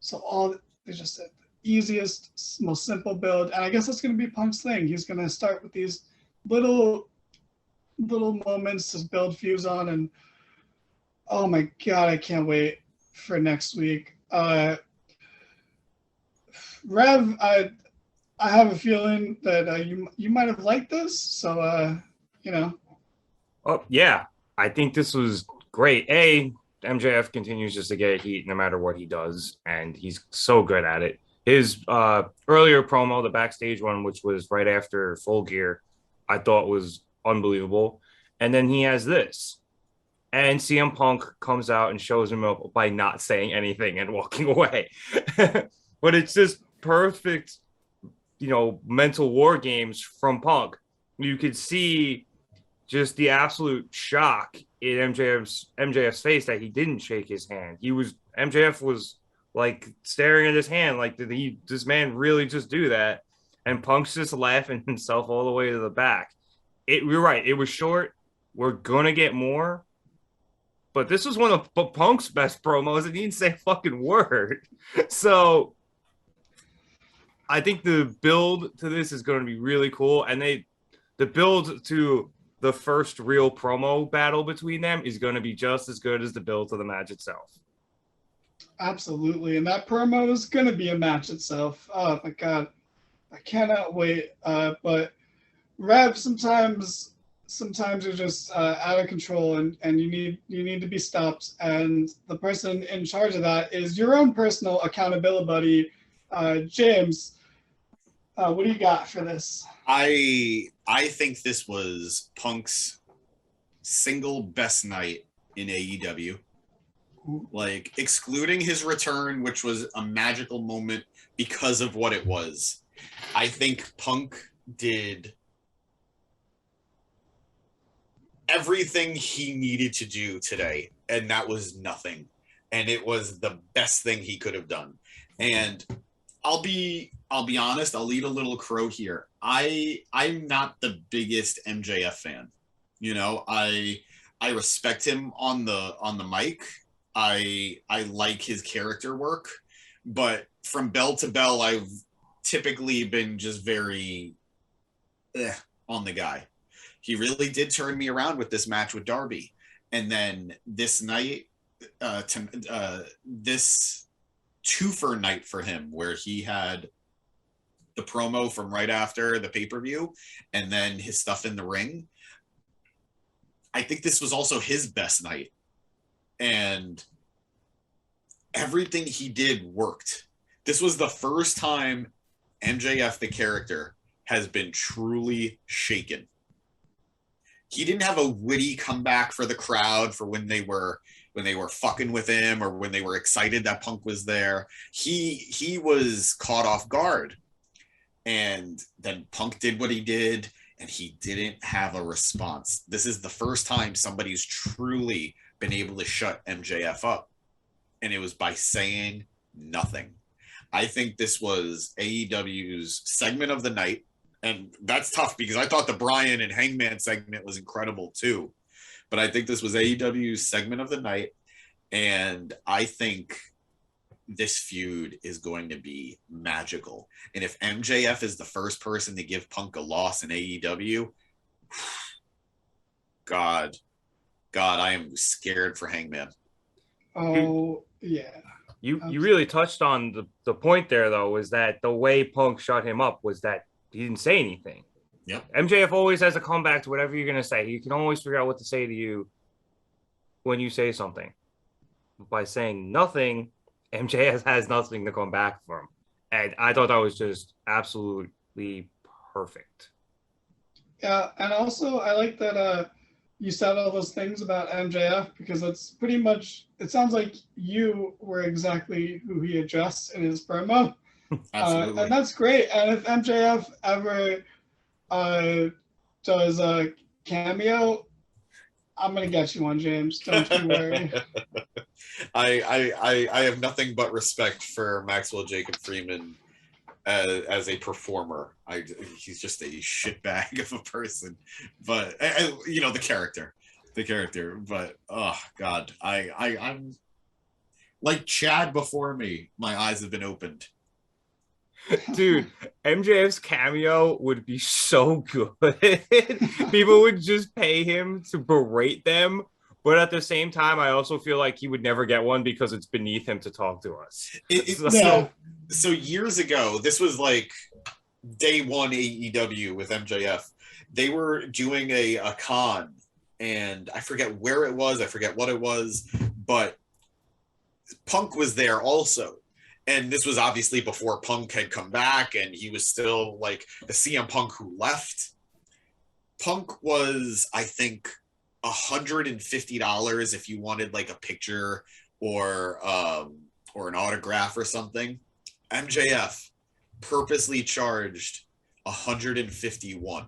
So they just said the easiest, most simple build. And I guess that's going to be Punk's thing. He's going to start with these little moments to build feuds on. And oh my God, I can't wait for next week. Rev, I have a feeling that you might have liked this, so you know. Oh yeah, I think this was great. MJF continues just to get heat no matter what he does, and he's so good at it. His earlier promo, the backstage one, which was right after Full Gear, I thought was unbelievable. And then he has this, and CM Punk comes out and shows him up by not saying anything and walking away. But it's just perfect, you know, mental war games from Punk. You could see just the absolute shock in MJF's face that he didn't shake his hand. MJF was like staring at his hand, like, did this man really just do that? And Punk's just laughing himself all the way to the back. You're right, it was short. We're gonna get more. But this was one of Punk's best promos, and he didn't say a fucking word. So I think the build to this is going to be really cool. And the build to the first real promo battle between them is going to be just as good as the build to the match itself. Absolutely. And that promo is going to be a match itself. Oh my God. I cannot wait. But Rev, sometimes you're just out of control and you need to be stopped. And the person in charge of that is your own personal accountability buddy, James. What do you got for this? I think this was Punk's single best night in AEW. Like, excluding his return, which was a magical moment because of what it was. I think Punk did everything he needed to do today, and that was nothing. And it was the best thing he could have done. And I'll be honest, I'll eat a little crow here. I'm not the biggest MJF fan. You know, I respect him on the mic. I like his character work, but from bell to bell, I've typically been just very on the guy. He really did turn me around with this match with Darby. And then this night, this twofer night for him, where he had the promo from right after the pay-per-view and then his stuff in the ring. I think this was also his best night. And everything he did worked. This was the first time MJF, the character, has been truly shaken. He didn't have a witty comeback for the crowd for when they were fucking with him or when they were excited that Punk was there. He was caught off guard. And then Punk did what he did, and he didn't have a response. This is the first time somebody's truly been able to shut MJF up. And it was by saying nothing. I think this was AEW's segment of the night. And that's tough because I thought the Bryan and Hangman segment was incredible too. But I think this was AEW's segment of the night. And I think this feud is going to be magical. And if MJF is the first person to give Punk a loss in AEW, God, I am scared for Hangman. Oh, yeah. You really touched on the point there, though, is that the way Punk shut him up was that he didn't say anything. Yep. MJF always has a comeback to whatever you're going to say. He can always figure out what to say to you when you say something. By saying nothing, MJF has nothing to come back from. And I thought that was just absolutely perfect. Yeah, and also I like that you said all those things about MJF because it's pretty much, it sounds like you were exactly who he addressed in his promo. Absolutely. And that's great. And if MJF ever does a cameo, I'm gonna get you one, James. Don't you worry. I have nothing but respect for Maxwell Jacob Freeman as a performer. He's just a shitbag of a person, but you know, the character. But oh God, I'm like Chad before me. My eyes have been opened. Dude, MJF's cameo would be so good. People would just pay him to berate them. But at the same time, I also feel like he would never get one because it's beneath him to talk to us. So years ago, this was like day one AEW with MJF. They were doing a con, and I forget where it was. I forget what it was, but Punk was there also. And this was obviously before Punk had come back, and he was still like the CM Punk who left. Punk was, I think, $150 if you wanted like a picture or an autograph or something. MJF purposely charged $151.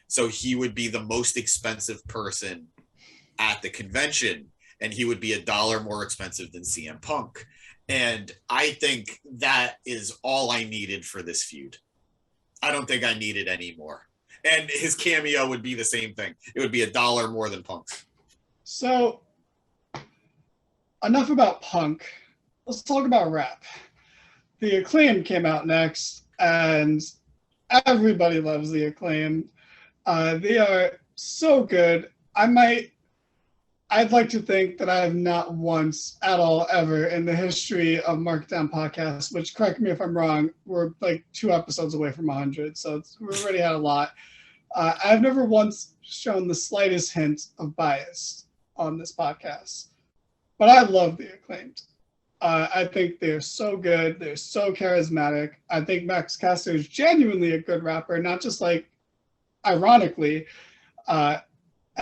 So he would be the most expensive person at the convention, and he would be $1 more expensive than CM Punk. And I think that is all I needed for this feud. I don't think I needed any more. And his cameo would be the same thing. It would be $1 more than Punk's. So, enough about Punk. Let's talk about rap. The Acclaim came out next, and everybody loves the Acclaim. They are so good. I'd like to think that I have not once at all ever in the history of Markdown Podcast, which, correct me if I'm wrong, we're like 2 episodes away from 100, so we've already had a lot. I've never once shown the slightest hint of bias on this podcast, but I love the Acclaimed. I think they're so good. They're so charismatic. I think Max Caster is genuinely a good rapper, not just like ironically.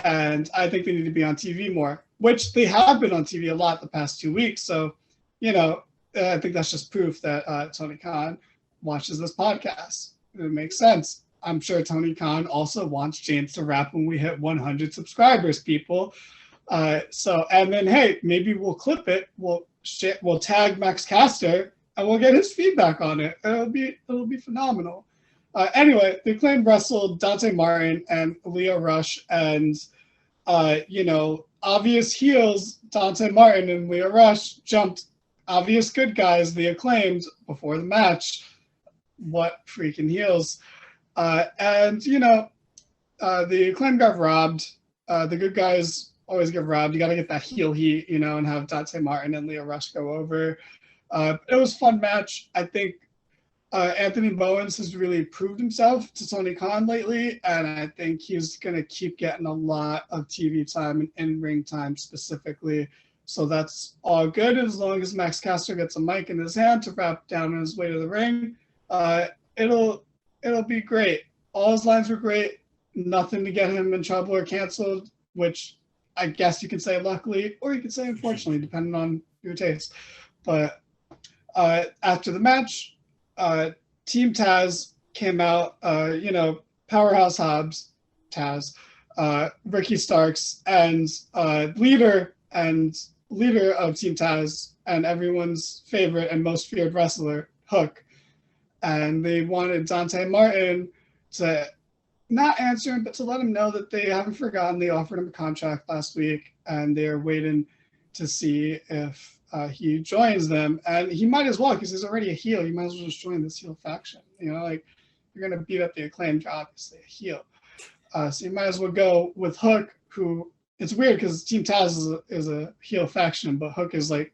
And I think they need to be on TV more, which they have been on TV a lot the past 2 weeks. So, you know, I think that's just proof that Tony Khan watches this podcast. It makes sense. I'm sure Tony Khan also wants James to rap when we hit 100 subscribers, people. And then, hey, maybe we'll clip it. We'll tag Max Caster and we'll get his feedback on it. It'll be phenomenal. Anyway, the Acclaimed wrestled Dante Martin and Leo Rush, and you know, obvious heels, Dante Martin and Lio Rush, jumped obvious good guys, the Acclaimed, before the match. What freaking heels. And, you know, the Acclaimed got robbed. The good guys always get robbed. You got to get that heel heat, you know, and have Dante Martin and Lio Rush go over. It was a fun match. I think Anthony Bowens has really proved himself to Tony Khan lately, and I think he's going to keep getting a lot of TV time and in-ring time specifically. So that's all good as long as Max Caster gets a mic in his hand to wrap down on his way to the ring. It'll be great. All his lines were great. Nothing to get him in trouble or canceled, which I guess you can say luckily, or you can say unfortunately, depending on your taste. But after the match, Team Taz came out, you know, Powerhouse Hobbs, Taz, Ricky Starks, and leader of Team Taz and everyone's favorite and most feared wrestler, Hook. And they wanted Dante Martin to not answer him, but to let him know that they haven't forgotten they offered him a contract last week, and they're waiting to see if he joins them. And he might as well, because he's already a heel. You might as well just join this heel faction. You know, like, you're going to beat up the Acclaimed, you're obviously a heel. So you might as well go with Hook, who, it's weird because Team Taz is a heel faction, but Hook is like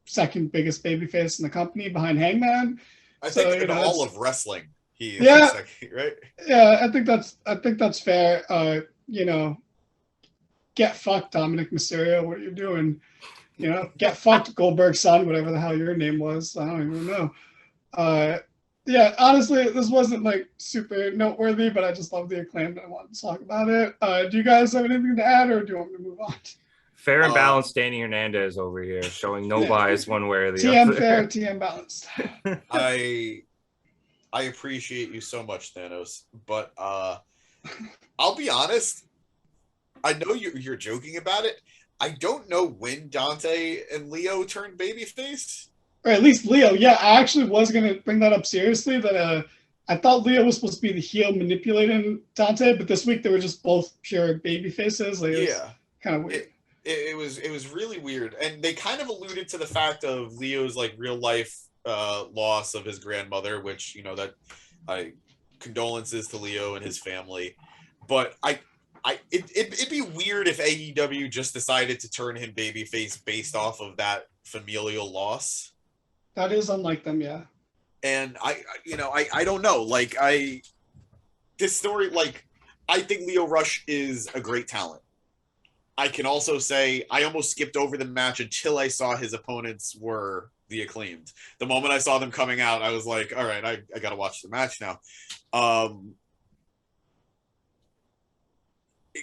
second biggest babyface in the company behind Hangman. I think in all of wrestling, he is second, right? Yeah, I think that's fair. You know, get fucked, Dominic Mysterio. What are you doing? You know, get fucked, Goldberg's son, whatever the hell your name was. I don't even know. Yeah, honestly, this wasn't like super noteworthy, but I just love the Acclaimed and I wanted to talk about it. Do you guys have anything to add, or do you want me to move on? Fair and balanced Danny Hernandez over here, showing no bias one way or the TM other. fair, TM balanced. I appreciate you so much, Thanos, but I'll be honest. I know you're joking about it. I don't know when Dante and Lio turned babyface. Or at least Lio. Yeah, I actually was going to bring that up seriously, that I thought Lio was supposed to be the heel manipulating Dante, but this week they were just both pure baby faces. Like, yeah. Kind of weird. It was really weird. And they kind of alluded to the fact of Leo's like real life loss of his grandmother, which, you know, that condolences to Lio and his family. But it'd be weird if AEW just decided to turn him babyface based off of that familial loss. That is unlike them, yeah. And I don't know. Like, this story, like, I think Lio Rush is a great talent. I can also say I almost skipped over the match until I saw his opponents were the Acclaimed. The moment I saw them coming out, I was like, all right, I got to watch the match now.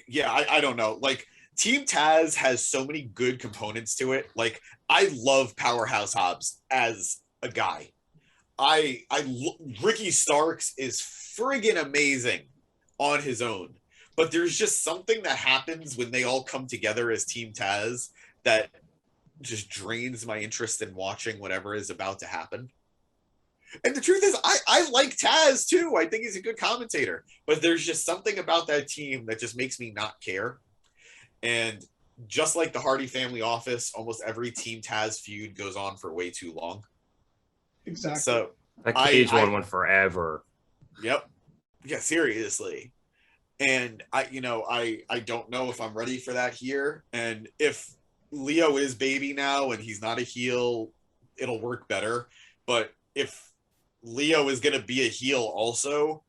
Yeah, I don't know. Like, Team Taz has so many good components to it. Like, I love Powerhouse Hobbs as a guy. Ricky Starks is friggin' amazing on his own. But there's just something that happens when they all come together as Team Taz that just drains my interest in watching whatever is about to happen. And the truth is, I like Taz too. I think he's a good commentator. But there's just something about that team that just makes me not care. And just like the Hardy Family Office, almost every Team Taz feud goes on for way too long. Exactly. So that Cage one went forever. Yep. Yeah, seriously. And I don't know if I'm ready for that here. And if Lio is baby now and he's not a heel, it'll work better. But if Lio is going to be a heel also,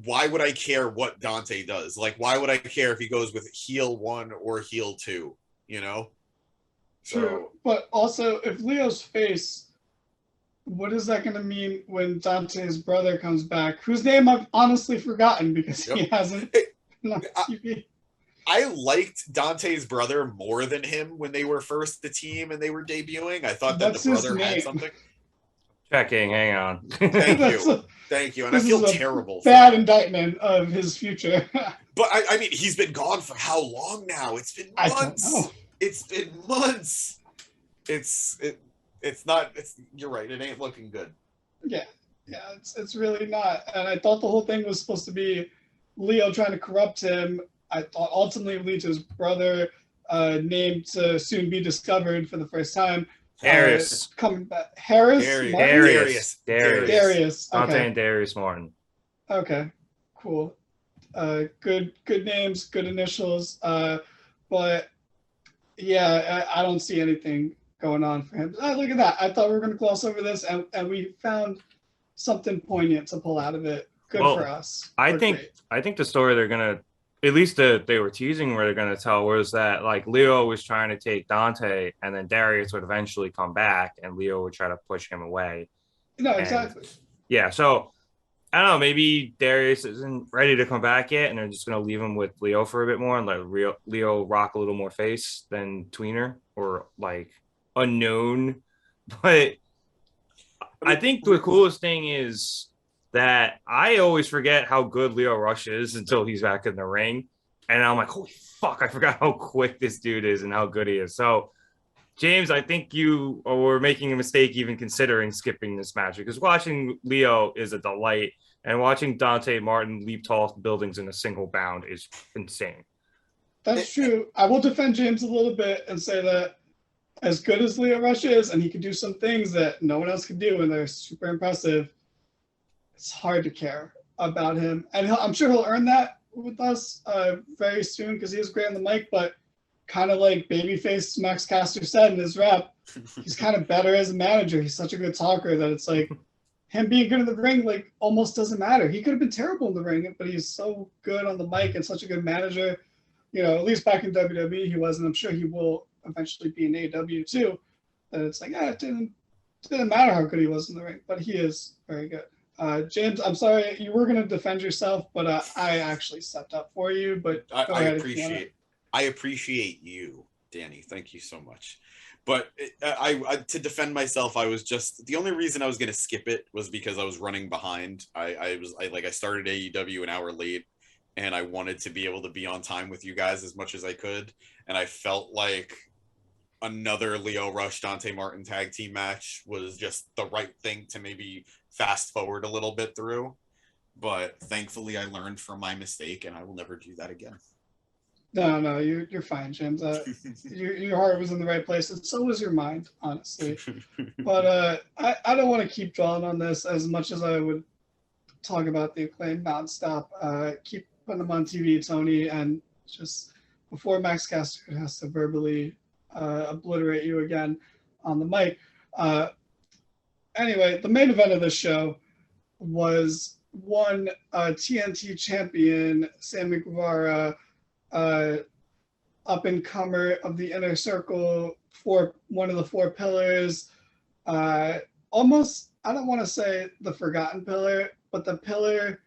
why would I care what Dante does? Like, why would I care if he goes with heel 1 or heel 2, you know? True. But also, if Leo's face, what is that going to mean when Dante's brother comes back, whose name I've honestly forgotten because he hasn't been on TV? I liked Dante's brother more than him when they were first the team and they were debuting. I thought that the brother had something. Checking, hang on. Thank you. And I feel terrible. Bad indictment of his future. But I mean, he's been gone for how long now? It's been months. I don't know. It's been months. It's not. You're right. It ain't looking good. Yeah. It's really not. And I thought the whole thing was supposed to be Lio trying to corrupt him. I thought ultimately it would lead to his brother name to soon be discovered for the first time. Darius. Coming back. Harris? Darius. Martin? Darius. Darius. Dante Okay. and Darius Martin. Okay. Cool. Good names, good initials. But yeah, I don't see anything going on for him. Look at that. I thought we were going to gloss over this, and we found something poignant to pull out of it. Good for us. I think the story they're going to, at least they were teasing where they're going to tell, was that like Leo was trying to take Dante, and then Darius would eventually come back, and Leo would try to push him away. No, exactly. Yeah, so I don't know. Maybe Darius isn't ready to come back yet, and they're just going to leave him with Leo for a bit more and let Leo rock a little more face than tweener or like unknown. But I think the coolest thing is that I always forget how good Leo Rush is until he's back in the ring. And I'm like, holy fuck, I forgot how quick this dude is and how good he is. So, James, I think you were making a mistake even considering skipping this match, because watching Leo is a delight, and watching Dante Martin leap tall buildings in a single bound is insane. That's true. I will defend James a little bit and say that as good as Leo Rush is, and he can do some things that no one else can do, and they're super impressive, it's hard to care about him. And I'm sure he'll earn that with us very soon, because he is great on the mic, but kind of like babyface Max Caster said in his rap, he's kind of better as a manager. He's such a good talker that it's like him being good in the ring like almost doesn't matter. He could have been terrible in the ring, but he's so good on the mic and such a good manager. You know, at least back in WWE he was, and I'm sure he will eventually be in AEW too. That it's like, it didn't matter how good he was in the ring, but he is very good. James, I'm sorry, you were going to defend yourself, but I actually stepped up for you. But I appreciate you, Danny. Thank you so much. But I to defend myself, I was just, the only reason I was going to skip it was because I was running behind. I started AEW an hour late, and I wanted to be able to be on time with you guys as much as I could. And I felt like another Leo Rush Dante Martin tag team match was just the right thing to maybe fast forward a little bit through. But thankfully I learned from my mistake, and I will never do that again. No, you're fine, James. Your heart was in the right place, and so was your mind, honestly. But I don't want to keep dwelling on this as much as I would talk about the Acclaim nonstop. Keep putting them on TV, Tony, and just before Max Caster has to verbally obliterate you again on the mic. Anyway, the main event of this show was one TNT champion, Sammy Guevara, up-and-comer of the Inner Circle, one of the four pillars. Almost, I don't want to say the forgotten pillar, but the pillar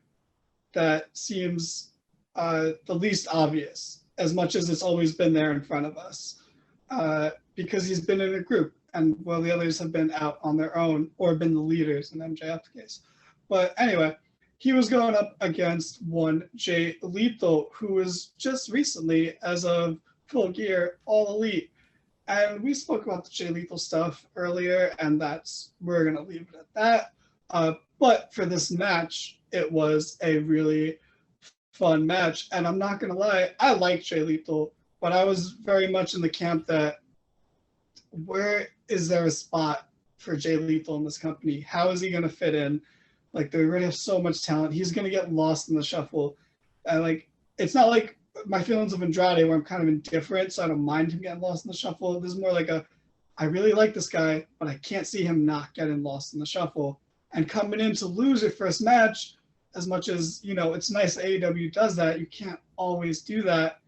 that seems the least obvious, as much as it's always been there in front of us. Because he's been in a group, and while the others have been out on their own or been the leaders in MJF's case. But anyway, he was going up against one Jay Lethal, who was just recently, as of Full Gear, All Elite. And we spoke about the Jay Lethal stuff earlier, and we're going to leave it at that. But for this match, it was a really fun match. And I'm not going to lie, I like Jay Lethal, but I was very much in the camp that where is there a spot for Jay Lethal in this company? How is he going to fit in? Like, they already have so much talent. He's going to get lost in the shuffle. And, like, it's not like my feelings of Andrade where I'm kind of indifferent, so I don't mind him getting lost in the shuffle. This is more like I really like this guy, but I can't see him not getting lost in the shuffle. And coming in to lose your first match, as much as, it's nice that AEW does that, you can't always do that.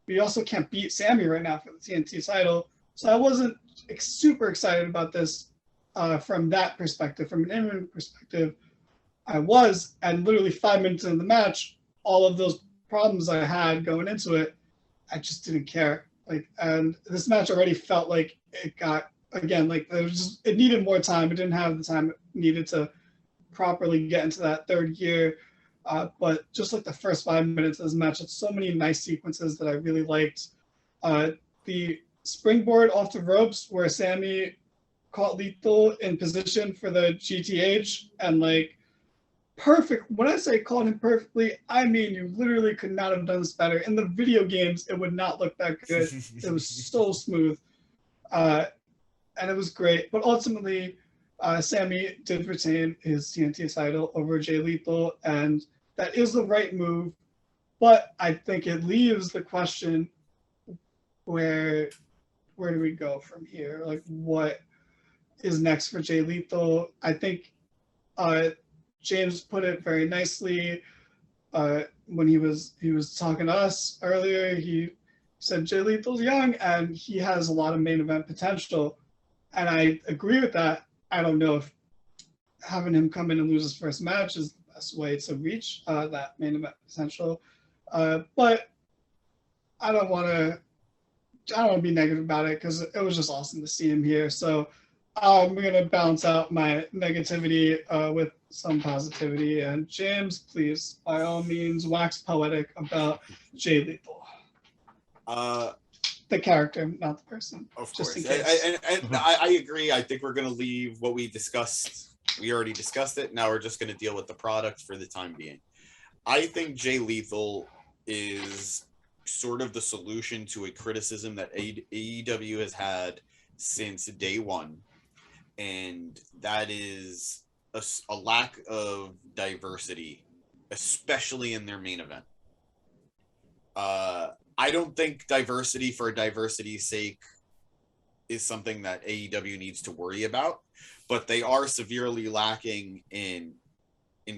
But you also can't beat Sammy right now for the TNT title. So I wasn't super excited about this from that perspective. From an in-ring perspective, I was, and literally 5 minutes into the match, all of those problems I had going into it, I just didn't care. And this match already felt like it got, again, like it needed more time. It didn't have the time it needed to properly get into that third gear. But just like the first 5 minutes of this match, it's so many nice sequences that I really liked. The springboard off the ropes where Sammy caught Lethal in position for the GTH, and perfect. When I say called him perfectly, I mean you literally could not have done this better. In the video games, it would not look that good. It was so smooth. And it was great. But ultimately, Sammy did retain his TNT title over Jay Lethal, and that is the right move. But I think it leaves the question, where do we go from here? Like, what is next for Jay Lethal? I think James put it very nicely when he was talking to us earlier. He said Jay Lethal's young and he has a lot of main event potential, and I agree with that. I don't know if having him come in and lose his first match is the best way to reach that main event potential, but I don't want to be negative about it because it was just awesome to see him here. So we're going to balance out my negativity with some positivity. And James, please, by all means, wax poetic about Jay Lethal. The character, not the person. Of just course. in case. I agree. I think we're going to leave what we discussed. We already discussed it. Now we're just going to deal with the product for the time being. I think Jay Lethal is sort of the solution to a criticism that AEW has had since day one, and that is a lack of diversity, especially in their main event. I don't think diversity for diversity's sake is something that AEW needs to worry about, but they are severely lacking in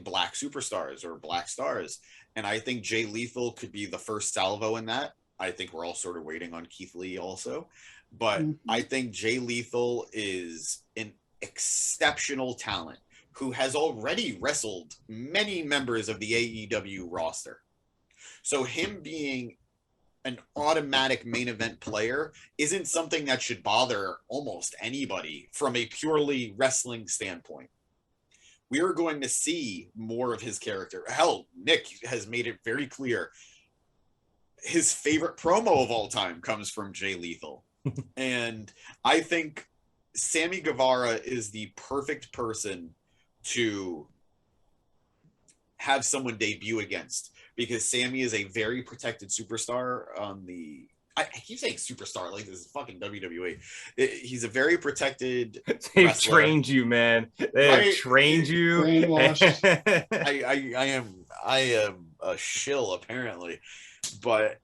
black superstars or black stars. And I think Jay Lethal could be the first salvo in that. I think we're all sort of waiting on Keith Lee also. But I think Jay Lethal is an exceptional talent who has already wrestled many members of the AEW roster. So him being an automatic main event player isn't something that should bother almost anybody from a purely wrestling standpoint. We are going to see more of his character. Hell, Nick has made it very clear his favorite promo of all time comes from Jay Lethal. And I think Sammy Guevara is the perfect person to have someone debut against, because Sammy is a very protected superstar on the... I keep saying superstar like this is fucking WWE. He's a very protected They've wrestler. trained you, man. They have trained you. Brainwashed. I am a shill, apparently. But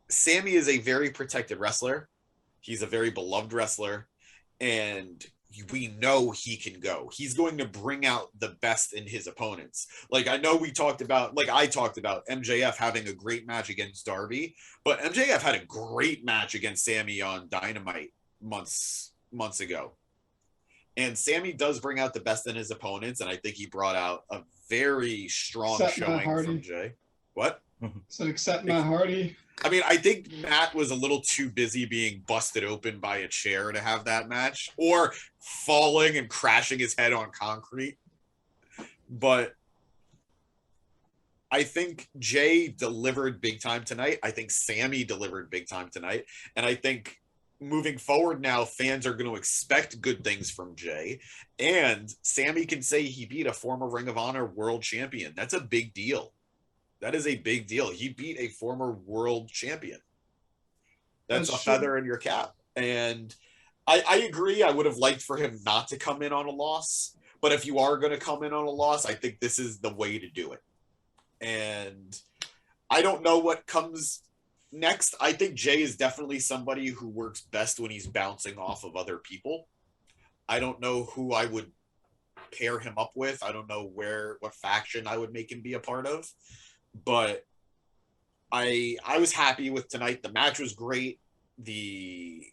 Sammy is a very protected wrestler. He's a very beloved wrestler. And we know he can go. He's going to bring out the best in his opponents. Like, I know I talked about MJF having a great match against Darby, but MJF had a great match against Sammy on Dynamite months ago. And Sammy does bring out the best in his opponents, and I think he brought out a very strong showing from Jay. What? So except Matt Hardy. I mean, I think Matt was a little too busy being busted open by a chair to have that match, or falling and crashing his head on concrete. But I think Jay delivered big time tonight. I think Sammy delivered big time tonight. And I think moving forward now, fans are going to expect good things from Jay. And Sammy can say he beat a former Ring of Honor world champion. That's a big deal. That is a big deal. He beat a former world champion. That's a feather in your cap. And I agree. I would have liked for him not to come in on a loss. But if you are going to come in on a loss, I think this is the way to do it. And I don't know what comes next. I think Jay is definitely somebody who works best when he's bouncing off of other people. I don't know who I would pair him up with. I don't know what faction I would make him be a part of. But I was happy with tonight. The match was great. The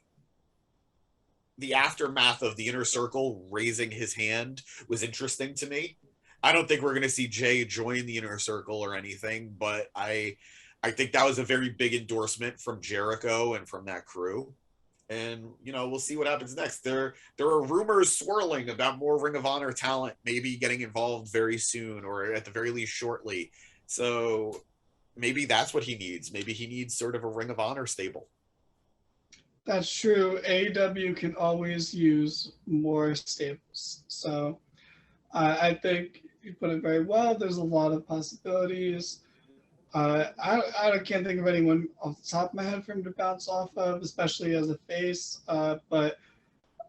aftermath of the Inner Circle raising his hand was interesting to me. I don't think we're going to see Jay join the Inner Circle or anything, but I think that was a very big endorsement from Jericho and from that crew. And, we'll see what happens next. There are rumors swirling about more Ring of Honor talent maybe getting involved very soon, or at the very least shortly. So maybe that's what he needs. Maybe he needs sort of a Ring of Honor stable. That's true. AEW can always use more stables. So I think you put it very well. There's a lot of possibilities. I can't think of anyone off the top of my head for him to bounce off of, especially as a face. But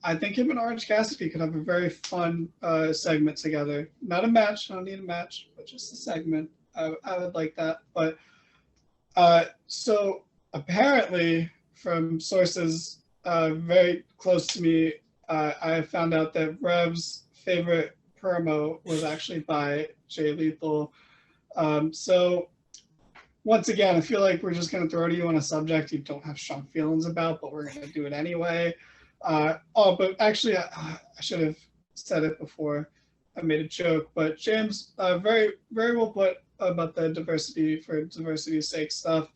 I think him and Orange Cassidy could have a very fun segment together. Not a match. I don't need a match, but just a segment. I would like that. But so apparently, from sources very close to me, I found out that Rev's favorite promo was actually by Jay Lethal. So once again, I feel like we're just going to throw to you on a subject you don't have strong feelings about, but we're going to do it anyway. But actually, I should have said it before I made a joke, but James, very, very well put about the diversity for diversity's sake stuff.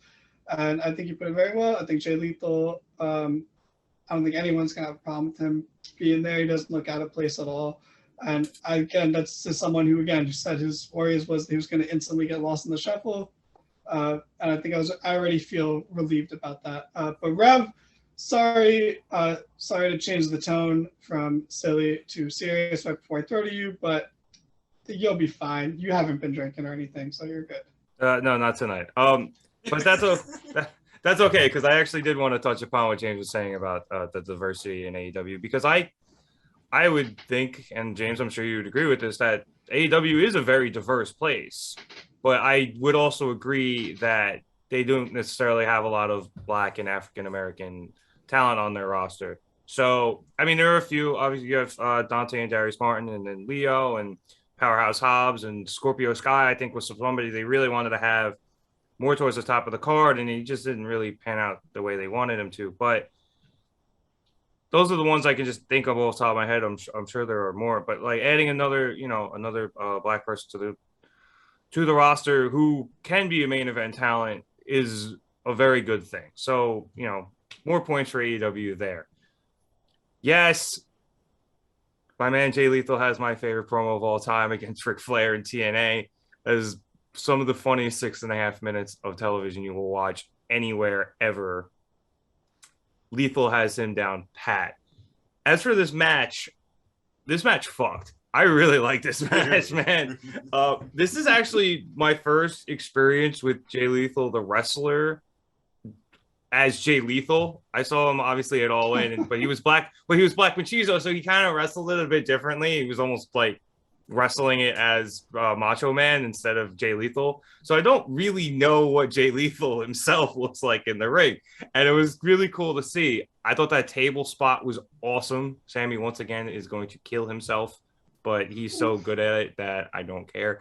And I think you put it very well. I think Jay Lethal, I don't think anyone's going to have a problem with him being there. He doesn't look out of place at all. And again, that's to someone who, again, just said his worries was he was going to instantly get lost in the shuffle. And I think I already feel relieved about that. But Rev, sorry to change the tone from silly to serious right before I throw to you, but you'll be fine. You haven't been drinking or anything, so you're good. No, not tonight. But that's okay, because I actually did want to touch upon what James was saying about the diversity in AEW, because I would think, and James, I'm sure you would agree with this, that AEW is a very diverse place. But I would also agree that they don't necessarily have a lot of Black and African American talent on their roster. So, I mean, there are a few. Obviously, you have Dante and Darius Martin, and then Leo and Powerhouse Hobbs and Scorpio Sky, I think, was somebody they really wanted to have more towards the top of the card, and he just didn't really pan out the way they wanted him to. But those are the ones I can just think of off the top of my head. I'm sure there are more, but like adding another Black person to the roster who can be a main event talent is a very good thing. So, more points for AEW there. Yes, my man Jay Lethal has my favorite promo of all time against Ric Flair in TNA. That is some of the funniest 6.5 minutes of television you will watch anywhere ever. Lethal has him down pat. As for this match fucked. I really like this match, man. This is actually my first experience with Jay Lethal, the wrestler, as Jay Lethal. I saw him obviously at All In, but he was Black Machismo, so he kind of wrestled it a bit differently. He was almost like wrestling it as Macho Man instead of Jay Lethal. So I don't really know what Jay Lethal himself looks like in the ring. And it was really cool to see. I thought that table spot was awesome. Sammy, once again, is going to kill himself, but he's so good at it that I don't care.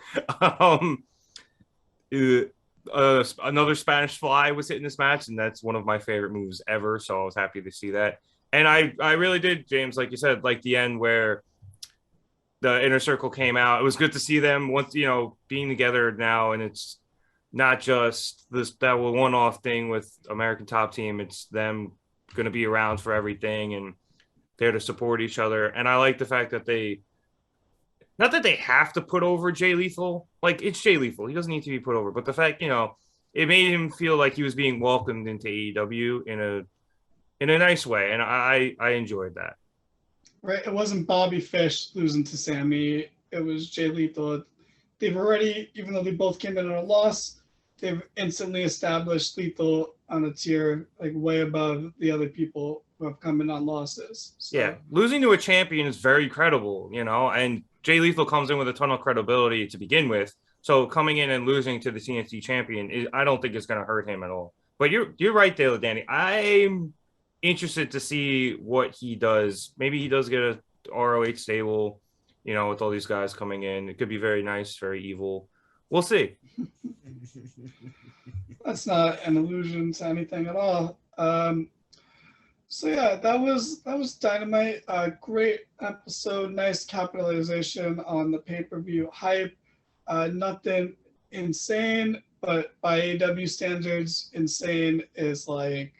Another Spanish Fly was hitting this match, and that's one of my favorite moves ever, so I was happy to see that. And I really did, James, like you said, like the end where the Inner Circle came out. It was good to see them once, being together now, and it's not just that one-off thing with American Top Team. It's them going to be around for everything and there to support each other. And I like the fact that not that they have to put over Jay Lethal. Like, it's Jay Lethal. He doesn't need to be put over. But the fact, it made him feel like he was being welcomed into AEW in a nice way. And I enjoyed that. Right. It wasn't Bobby Fish losing to Sammy. It was Jay Lethal. They've already, even though they both came in on a loss, they've instantly established Lethal on a tier like way above the other people who have come in on losses. So. Yeah. Losing to a champion is very credible, and Jay Lethal comes in with a ton of credibility to begin with. So coming in and losing to the TNT champion, I don't think it's going to hurt him at all. But you're right there, Danny. I'm interested to see what he does. Maybe he does get a ROH stable, with all these guys coming in. It could be very nice, very evil. We'll see. That's not an allusion to anything at all. So yeah, that was Dynamite. Great episode, nice capitalization on the pay-per-view hype. Nothing insane, but by AEW standards, insane is like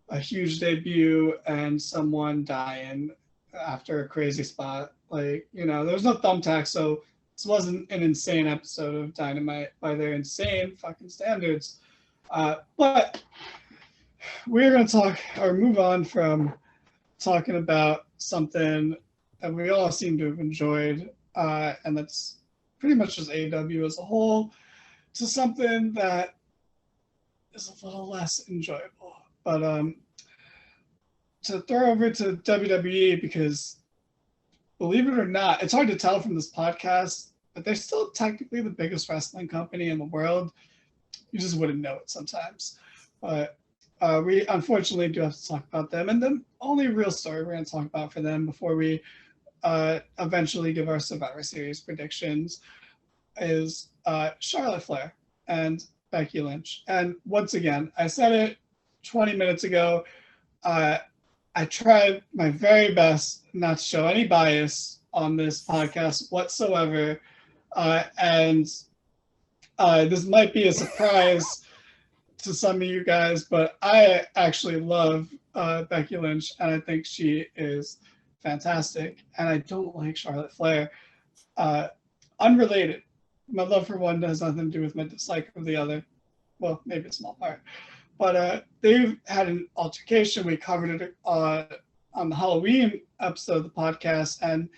a huge debut and someone dying after a crazy spot. Like, there was no thumbtack, so this wasn't an insane episode of Dynamite by their insane fucking standards. But we're going to move on from talking about something that we all seem to have enjoyed and that's pretty much just AEW as a whole, to something that is a little less enjoyable. But to throw over to WWE, because believe it or not, it's hard to tell from this podcast, but they're still technically the biggest wrestling company in the world. You just wouldn't know it sometimes. But we unfortunately do have to talk about them. And the only real story we're going to talk about for them before we eventually give our Survivor Series predictions is Charlotte Flair and Becky Lynch. And once again, I said it 20 minutes ago. I tried my very best not to show any bias on this podcast whatsoever. And this might be a surprise to some of you guys, but I actually love Becky Lynch, and I think she is fantastic. And I don't like Charlotte Flair. Unrelated. My love for one has nothing to do with my dislike of the other. Well, maybe a small part. But they've had an altercation. We covered it on the Halloween episode of the podcast. And,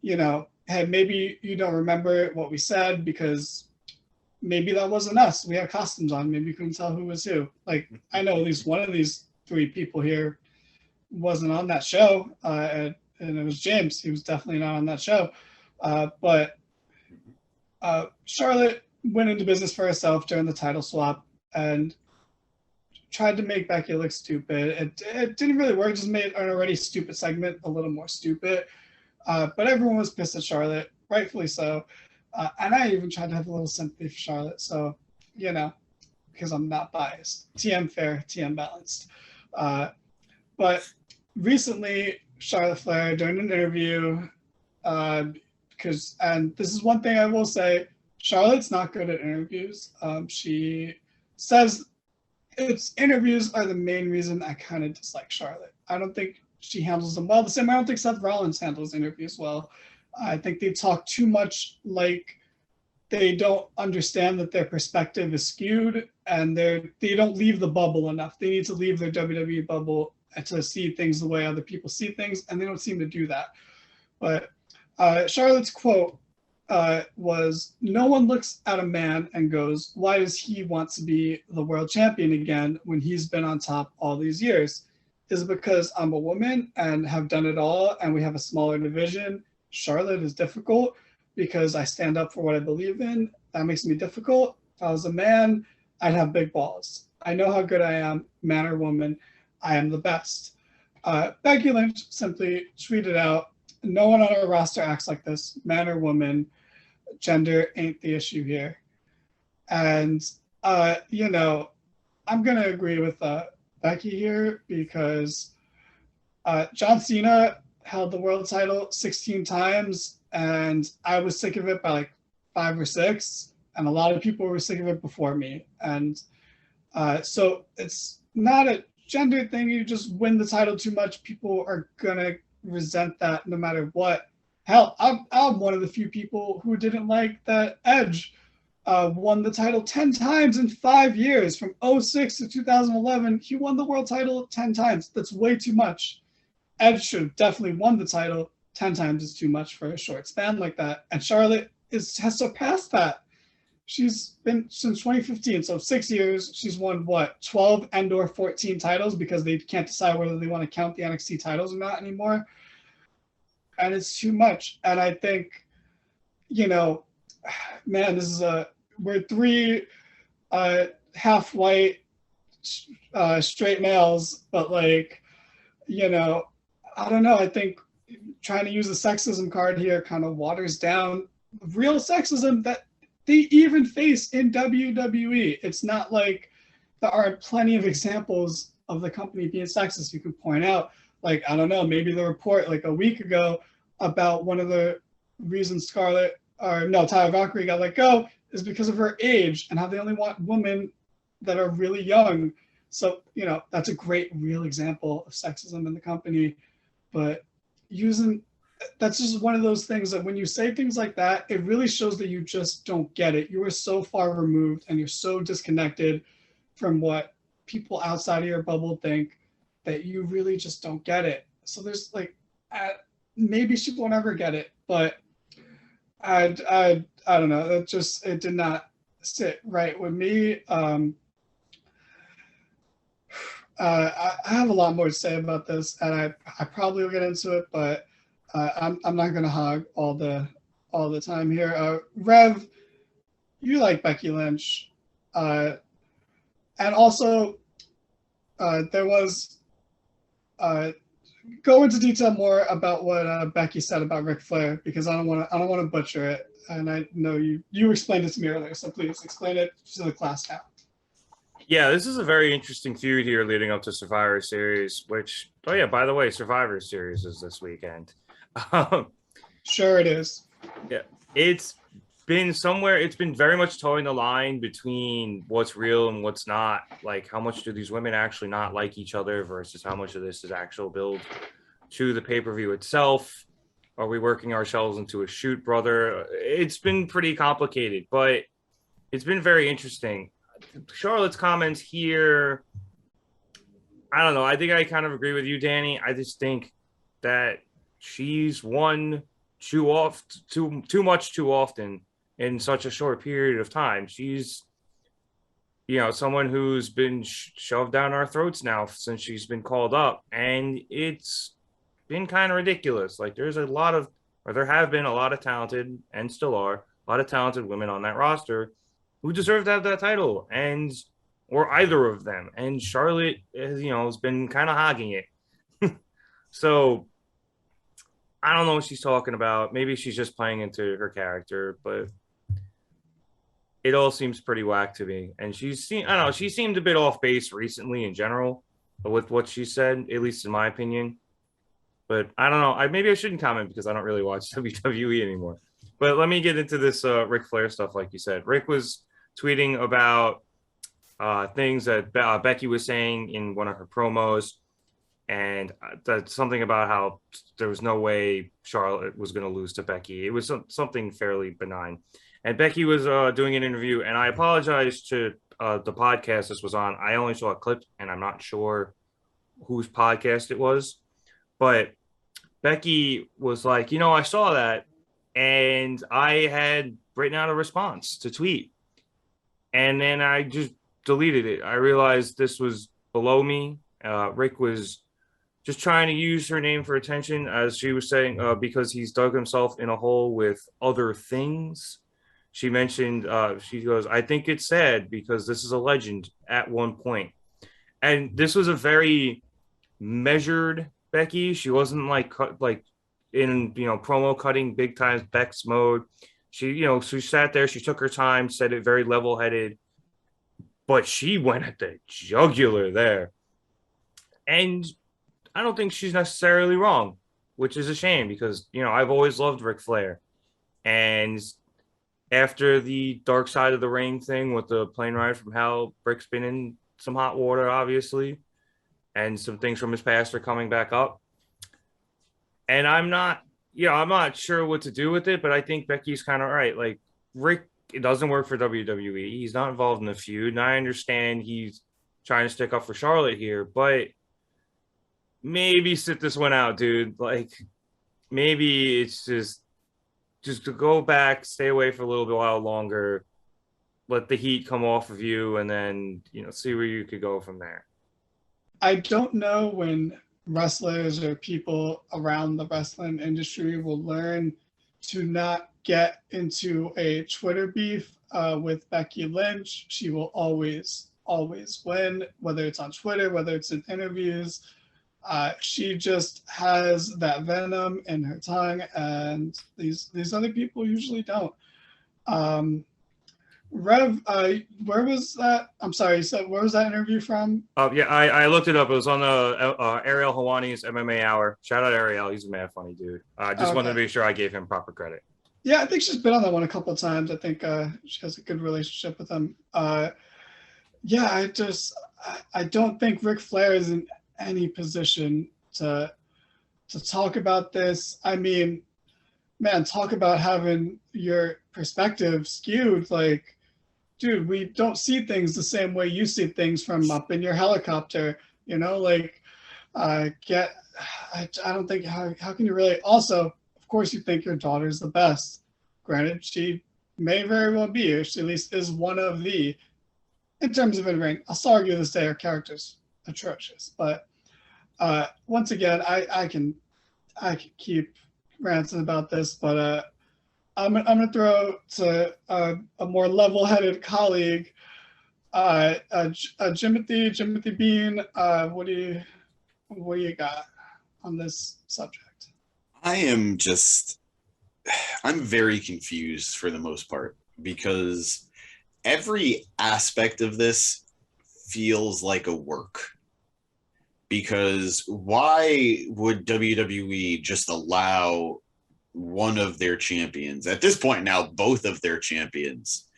you know, hey, maybe you don't remember what we said because maybe that wasn't us. We had costumes on. Maybe you couldn't tell who was who. Like, I know at least one of these three people here wasn't on that show. And it was James. He was definitely not on that show. But Charlotte went into business for herself during the title swap and tried to make Becky look stupid. It didn't really work. It just made an already stupid segment a little more stupid. But everyone was pissed at Charlotte, rightfully so. And I even tried to have a little sympathy for Charlotte. So, you know, because I'm not biased. TM fair, TM balanced. But recently, Charlotte Flair, during an interview, and this is one thing I will say, Charlotte's not good at interviews. She says its interviews are the main reason I kind of dislike Charlotte. I don't think she handles them well. The same way I don't think Seth Rollins handles interviews well. I think they talk too much like they don't understand that their perspective is skewed, and they don't leave the bubble enough. They need to leave their WWE bubble to see things the way other people see things, and they don't seem to do that. But Charlotte's quote was, "No one looks at a man and goes, why does he want to be the world champion again when he's been on top all these years? Is it because I'm a woman and have done it all and we have a smaller division? Charlotte is difficult because I stand up for what I believe in. That makes me difficult. If I was a man, I'd have big balls. I know how good I am, man or woman. I am the best." Becky Lynch simply tweeted out, "No one on our roster acts like this, man or woman. Gender ain't the issue here." And, you know, I'm going to agree with Becky here because John Cena held the world title 16 times, and I was sick of it by like 5 or 6, and a lot of people were sick of it before me. And so it's not a gender thing. You just win the title too much, people are going to resent that no matter what. Hell, I'm one of the few people who didn't like that Edge won the title 10 times in 5 years. From 2006 to 2011, he won the world title 10 times. That's way too much. Edge should have definitely won the title. 10 times is too much for a short span like that. And Charlotte has surpassed that. She's been since 2015, so 6 years. She's won, what, 12 and/or 14 titles because they can't decide whether they want to count the NXT titles or not anymore. And it's too much. And I think, you know, man, we're 3 half white straight males, but like, you know, I don't know. I think trying to use the sexism card here kind of waters down real sexism that they even face in WWE. It's not like there aren't plenty of examples of the company being sexist you could point out. Like, I don't know, maybe the report like a week ago about one of the reasons Tyler Valkyrie got let go is because of her age and how they only want women that are really young. So, you know, that's a great real example of sexism in the company. But that's just one of those things that when you say things like that, it really shows that you just don't get it. You are so far removed and you're so disconnected from what people outside of your bubble think that you really just don't get it. So there's like, maybe she won't ever get it, but I don't know. It did not sit right with me. I have a lot more to say about this, and I probably will get into it, but I'm not gonna hog all the time here. Rev, you like Becky Lynch, and also there was go into detail more about what Becky said about Ric Flair, because I don't want to butcher it, and I know you explained it to me earlier, so please explain it to the class now. Yeah, this is a very interesting feud here leading up to Survivor Series, which, oh yeah, by the way, Survivor Series is this weekend. Sure it is. Yeah, it's been very much towing the line between what's real and what's not. Like, how much do these women actually not like each other versus how much of this is actual build to the pay-per-view itself? Are we working ourselves into a shoot, brother? It's been pretty complicated, but it's been very interesting. Charlotte's comments here, I don't know. I think I kind of agree with you, Danny. I just think that she's won too much too often in such a short period of time. She's, someone who's been shoved down our throats now since she's been called up, and it's been kind of ridiculous. Like, there have been a lot of talented, and still are a lot of talented women on that roster who deserve to have that title, or either of them. And Charlotte, has been kind of hogging it. So I don't know what she's talking about. Maybe she's just playing into her character, but it all seems pretty whack to me. And she seemed a bit off base recently in general with what she said, at least in my opinion. But I don't know. Maybe I shouldn't comment because I don't really watch WWE anymore. But let me get into this Ric Flair stuff, like you said. Rick was tweeting about things that Becky was saying in one of her promos, and that's something about how there was no way Charlotte was going to lose to Becky. It was something fairly benign. And Becky was doing an interview, and I apologize to the podcast this was on. I only saw a clip, and I'm not sure whose podcast it was. But Becky was like, I saw that, and I had written out a response to tweet. And then I just deleted it. I realized this was below me. Rick was just trying to use her name for attention, as she was saying, because he's dug himself in a hole with other things. She mentioned, she goes, I think it's sad because this is a legend at one point. And this was a very measured Becky. She wasn't like in, promo cutting big time Bex mode. She sat there, she took her time, said it very level-headed, but she went at the jugular there. And I don't think she's necessarily wrong, which is a shame because, I've always loved Ric Flair. And after the Dark Side of the Ring thing with the plane ride from hell, Rick's been in some hot water, obviously, and some things from his past are coming back up. And I'm not sure what to do with it, but I think Becky's kind of right. Like, Rick, it doesn't work for WWE. He's not involved in the feud. And I understand he's trying to stick up for Charlotte here, but maybe sit this one out, dude. Like, maybe it's just to go back, stay away for a little bit while longer, let the heat come off of you, and then, see where you could go from there. I don't know when wrestlers or people around the wrestling industry will learn to not get into a Twitter beef with Becky Lynch. She will always win, whether it's on Twitter, whether it's in interviews. She just has that venom in her tongue, and these other people usually don't. Rev, where was that? I'm sorry, you said, where was that interview from? Yeah, I looked it up. It was on the Ariel Helwani's MMA Hour. Shout out Ariel. He's a mad funny dude. I just wanted to make sure I gave him proper credit. Yeah, I think she's been on that one a couple of times. I think she has a good relationship with him. Yeah, I don't think Ric Flair is in any position to talk about this. I mean, man, talk about having your perspective skewed. Like, dude, we don't see things the same way you see things from up in your helicopter, I don't think, how can you really, also, of course you think your daughter's the best. granted, she may very well be, or she at least is one of the, in terms of in-ring, I'll still argue this day her character's atrocious. But once again, I can keep ranting about this, but I'm gonna throw to a more level-headed colleague, Jimothy Bean. What do you got on this subject? I'm very confused for the most part, because every aspect of this feels like a work. Because why would WWE just allow one of their champions, at this point now both of their champions,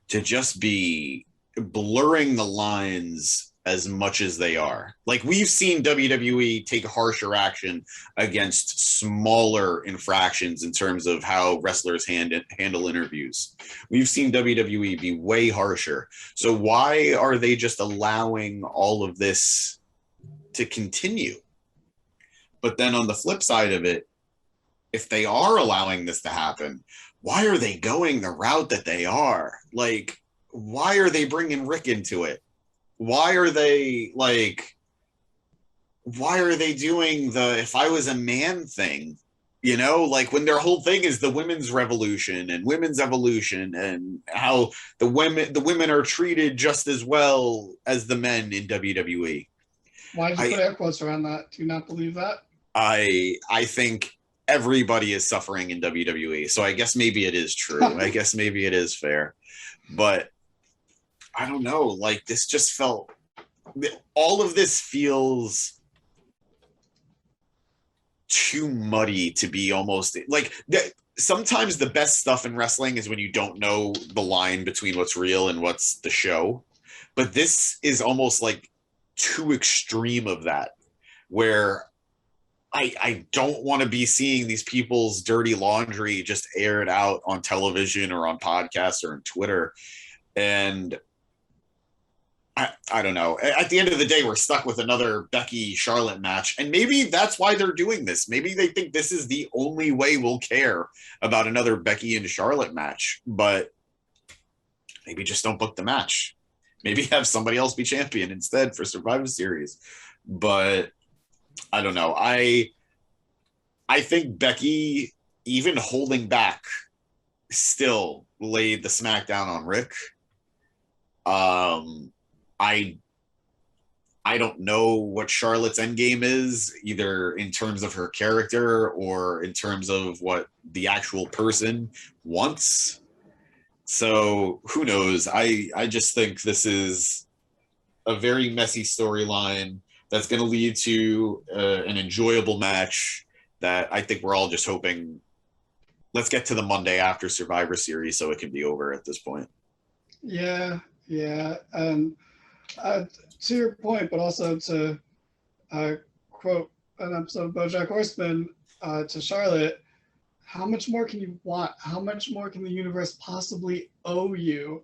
to just be blurring the lines as much as they are? Like, we've seen WWE take harsher action against smaller infractions in terms of how wrestlers handle interviews. We've seen WWE be way harsher. So why are they just allowing all of this to continue? But then on the flip side of it, if they are allowing this to happen, why are they going the route that they are? Like, why are they bringing Rick into it? Why are they doing the "if I was a man" thing? You know, like, when their whole thing is the women's revolution and women's evolution, and how the women are treated just as well as the men in WWE. Why did you put air quotes around that? Do you not believe that? I think everybody is suffering in WWE, so I guess maybe it is true. I guess maybe it is fair, but I don't know. Like, this just felt, all of this feels too muddy to be almost like. Sometimes the best stuff in wrestling is when you don't know the line between what's real and what's the show. But this is almost like too extreme of that, where I don't want to be seeing these people's dirty laundry just aired out on television or on podcasts or on Twitter. And I don't know. At the end of the day, we're stuck with another Becky Charlotte match. And maybe that's why they're doing this. Maybe they think this is the only way we'll care about another Becky and Charlotte match. But maybe just don't book the match. Maybe have somebody else be champion instead for Survivor Series. But I don't know. I think Becky, even holding back, still laid the smackdown on Rick. I don't know what Charlotte's endgame is, either in terms of her character or in terms of what the actual person wants. So who knows? I just think this is a very messy storyline that's going to lead to an enjoyable match that I think we're all just hoping, let's get to the Monday after Survivor Series so it can be over at this point. Yeah. To your point, but also to quote an episode of BoJack Horseman to Charlotte, how much more can you want? How much more can the universe possibly owe you?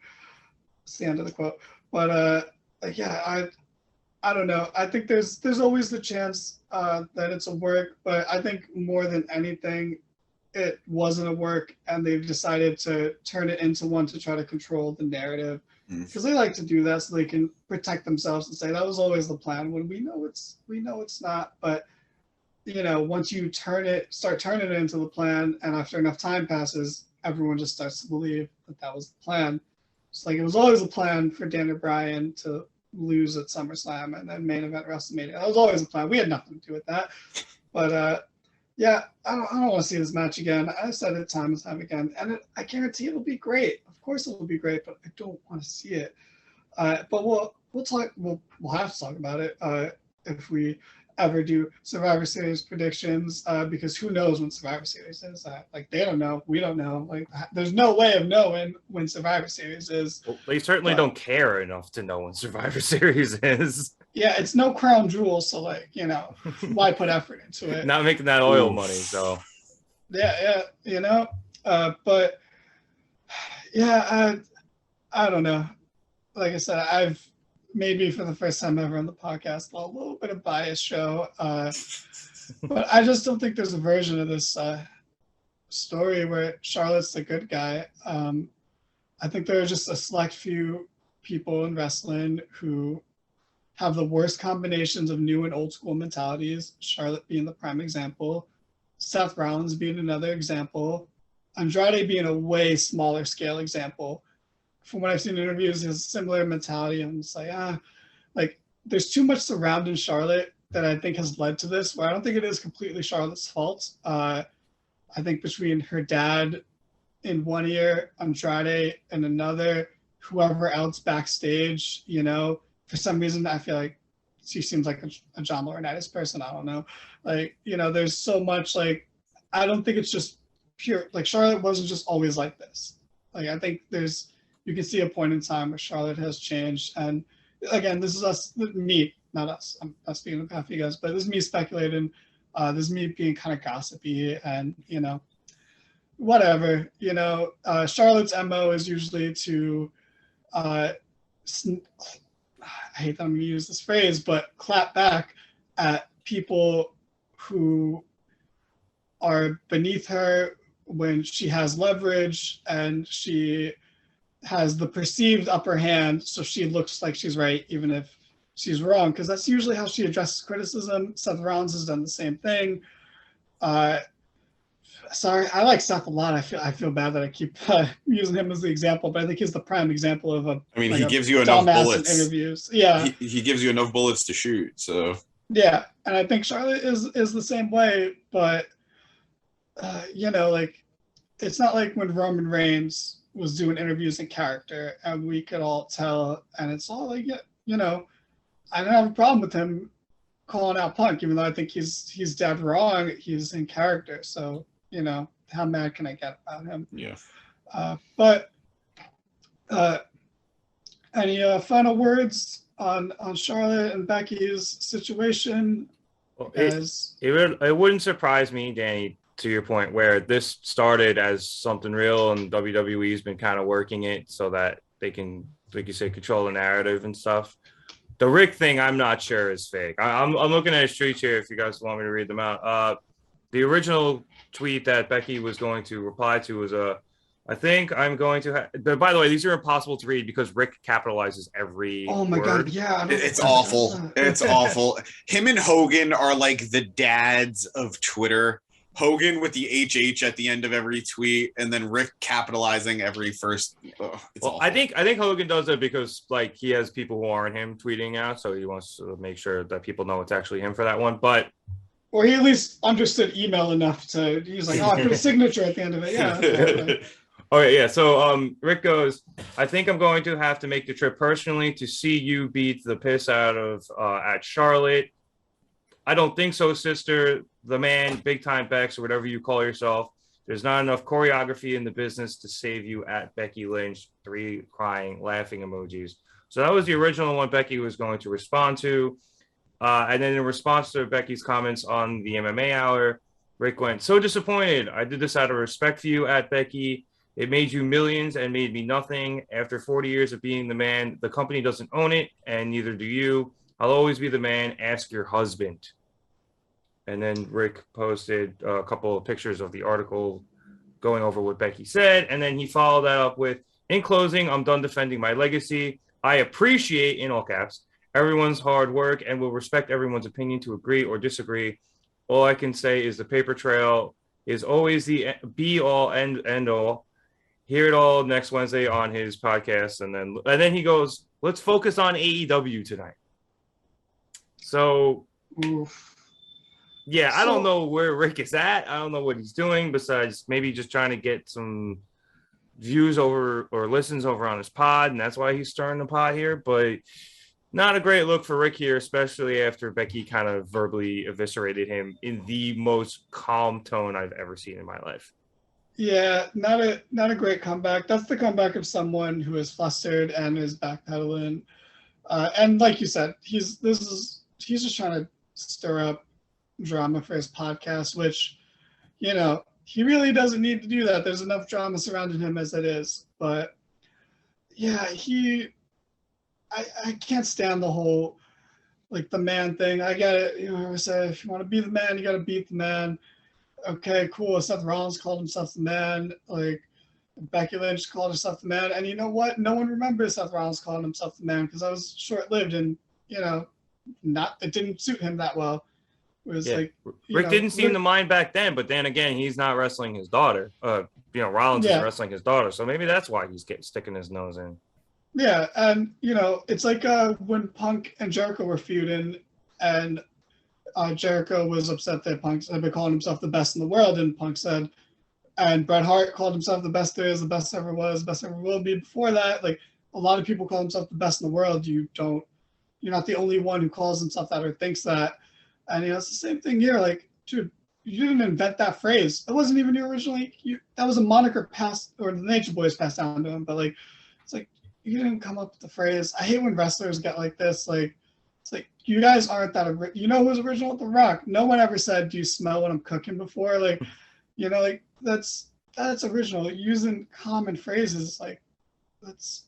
That's the end of the quote. But I don't know. I think there's always the chance that it's a work, but I think more than anything, it wasn't a work, and they've decided to turn it into one to try to control the narrative, because they like to do that so they can protect themselves and say that was always the plan, when we know it's not. But you know, once you start turning it into the plan, and after enough time passes, everyone just starts to believe that was the plan. It's like it was always a plan for Daniel Bryan to lose at SummerSlam and then main event WrestleMania. That was always a plan. We had nothing to do with that. But yeah, I don't want to see this match again. I've said it time and time again, and I guarantee it'll be great. Of course it will be great, but I don't want to see it. But we'll talk. We'll have to talk about it if we ever do Survivor Series predictions, because who knows when Survivor Series is? Like, they don't know. We don't know. Like, there's no way of knowing when Survivor Series is. Well, they certainly don't care enough to know when Survivor Series is. Yeah, it's no crown jewel, so, like, you know, why put effort into it? Not making that oil money, so. Yeah, you know. But yeah, I don't know. Like I said, I've maybe for the first time ever on the podcast a little bit of bias show, but I just don't think there's a version of this story where Charlotte's the good guy. I think there are just a select few people in wrestling who have the worst combinations of new and old school mentalities, Charlotte being the prime example, Seth Rollins being another example, Andrade being a way smaller scale example. From what I've seen in interviews, he has a similar mentality. And it's like there's too much surrounding Charlotte that I think has led to this, where I don't think it is completely Charlotte's fault. I think between her dad in one ear, Andrade in another, whoever else backstage, you know, for some reason I feel like she seems like a John Laurinaitis person. I don't know. Like, you know, there's so much, like, I don't think it's just pure, like Charlotte wasn't just always like this. Like, I think you can see a point in time where Charlotte has changed. And again, this is me, not us. I'm not speaking on behalf of you guys, but this is me speculating. This is me being kind of gossipy and, you know, whatever, you know, Charlotte's MO is usually to, I hate that I'm going to use this phrase, but clap back at people who are beneath her when she has leverage and she has the perceived upper hand, so she looks like she's right even if she's wrong, because that's usually how she addresses criticism. Seth Rollins has done the same thing. Sorry, I like Seth a lot. I feel bad that I keep using him as the example, but I think he's the prime example of a. I mean, like he gives you enough bullets. In interviews, yeah. He gives you enough bullets to shoot. So. Yeah, and I think Charlotte is the same way, but you know, like it's not like when Roman Reigns was doing interviews in character, and we could all tell, and it's all like, you know, I don't have a problem with him calling out Punk, even though I think he's dead wrong. He's in character, so. You know, how mad can I get about him? Yeah. But any final words on Charlotte and Becky's situation? Well, it wouldn't surprise me, Danny, to your point, where this started as something real and WWE's been kind of working it so that they can, like you say, control the narrative and stuff. The Rick thing, I'm not sure is fake. I'm looking at his tweets here if you guys want me to read them out. The original tweet that Becky was going to reply to was I think I'm going to have, by the way, these are impossible to read because Rick capitalizes every Oh my word. God, yeah. It's awful. It's awful. Him and Hogan are like the dads of Twitter. Hogan with the HH at the end of every tweet, and then Rick capitalizing every first. Well, awful. I think Hogan does it because like he has people who aren't him tweeting out, so he wants to make sure that people know it's actually him for that one. But or he at least understood email enough to. He's like, oh, I put a signature at the end of it. Yeah. Okay. Okay, yeah. So Rick goes, I think I'm going to have to make the trip personally to see you beat the piss out of at Charlotte. I don't think so, sister. The man, big time Bex, or whatever you call yourself. There's not enough choreography in the business to save you at Becky Lynch. 3 crying, laughing emojis. So that was the original one Becky was going to respond to. And then in response to Becky's comments on the MMA Hour, Rick went, so disappointed. I did this out of respect for you at Becky. It made you millions and made me nothing. After 40 years of being the man, the company doesn't own it, and neither do you. I'll always be the man. Ask your husband. And then Rick posted a couple of pictures of the article going over what Becky said. And then he followed that up with, in closing, I'm done defending my legacy. I appreciate, in all caps, everyone's hard work and will respect everyone's opinion to agree or disagree. All I can say is the paper trail is always the be-all, end-all. Hear it all next Wednesday on his podcast. And then he goes, let's focus on AEW tonight. So, yeah, I don't know where Rick is at. I don't know what he's doing besides maybe just trying to get some views over or listens over on his pod. And that's why he's starting the pod here. But not a great look for Rick here, especially after Becky kind of verbally eviscerated him in the most calm tone I've ever seen in my life. Yeah, not a great comeback. That's the comeback of someone who is flustered and is backpedaling. And like you said, he's just trying to stir up drama for his podcast, which, you know, he really doesn't need to do that. There's enough drama surrounding him as it is. But yeah, I can't stand the whole, like, the man thing. I get it. You know, I say if you want to be the man, you got to beat the man. okay, cool. Seth Rollins called himself the man. Like, Becky Lynch called herself the man. And you know what? No one remembers Seth Rollins calling himself the man because that was short-lived and, it didn't suit him that well. It was Rick didn't seem to mind back then, but then again, he's not wrestling his daughter. Rollins is wrestling his daughter, so maybe that's why he's sticking his nose in. Yeah, and it's like when Punk and Jericho were feuding, and Jericho was upset that Punk had been calling himself the best in the world, and Punk said, and Bret Hart called himself the best there is, the best ever was, the best ever will be. Before that, like a lot of people call themselves the best in the world. You're not the only one who calls himself that or thinks that. And it's the same thing here. Like, dude, you didn't invent that phrase. It wasn't even you originally. That was a moniker the Nature Boys passed down to him. But like, it's like you didn't come up with the phrase. I hate when wrestlers get like this. Like, it's like you guys aren't that. Who's original with The Rock? No one ever said, "Do you smell what I'm cooking?" before. Like, like that's original. Using common phrases like that's.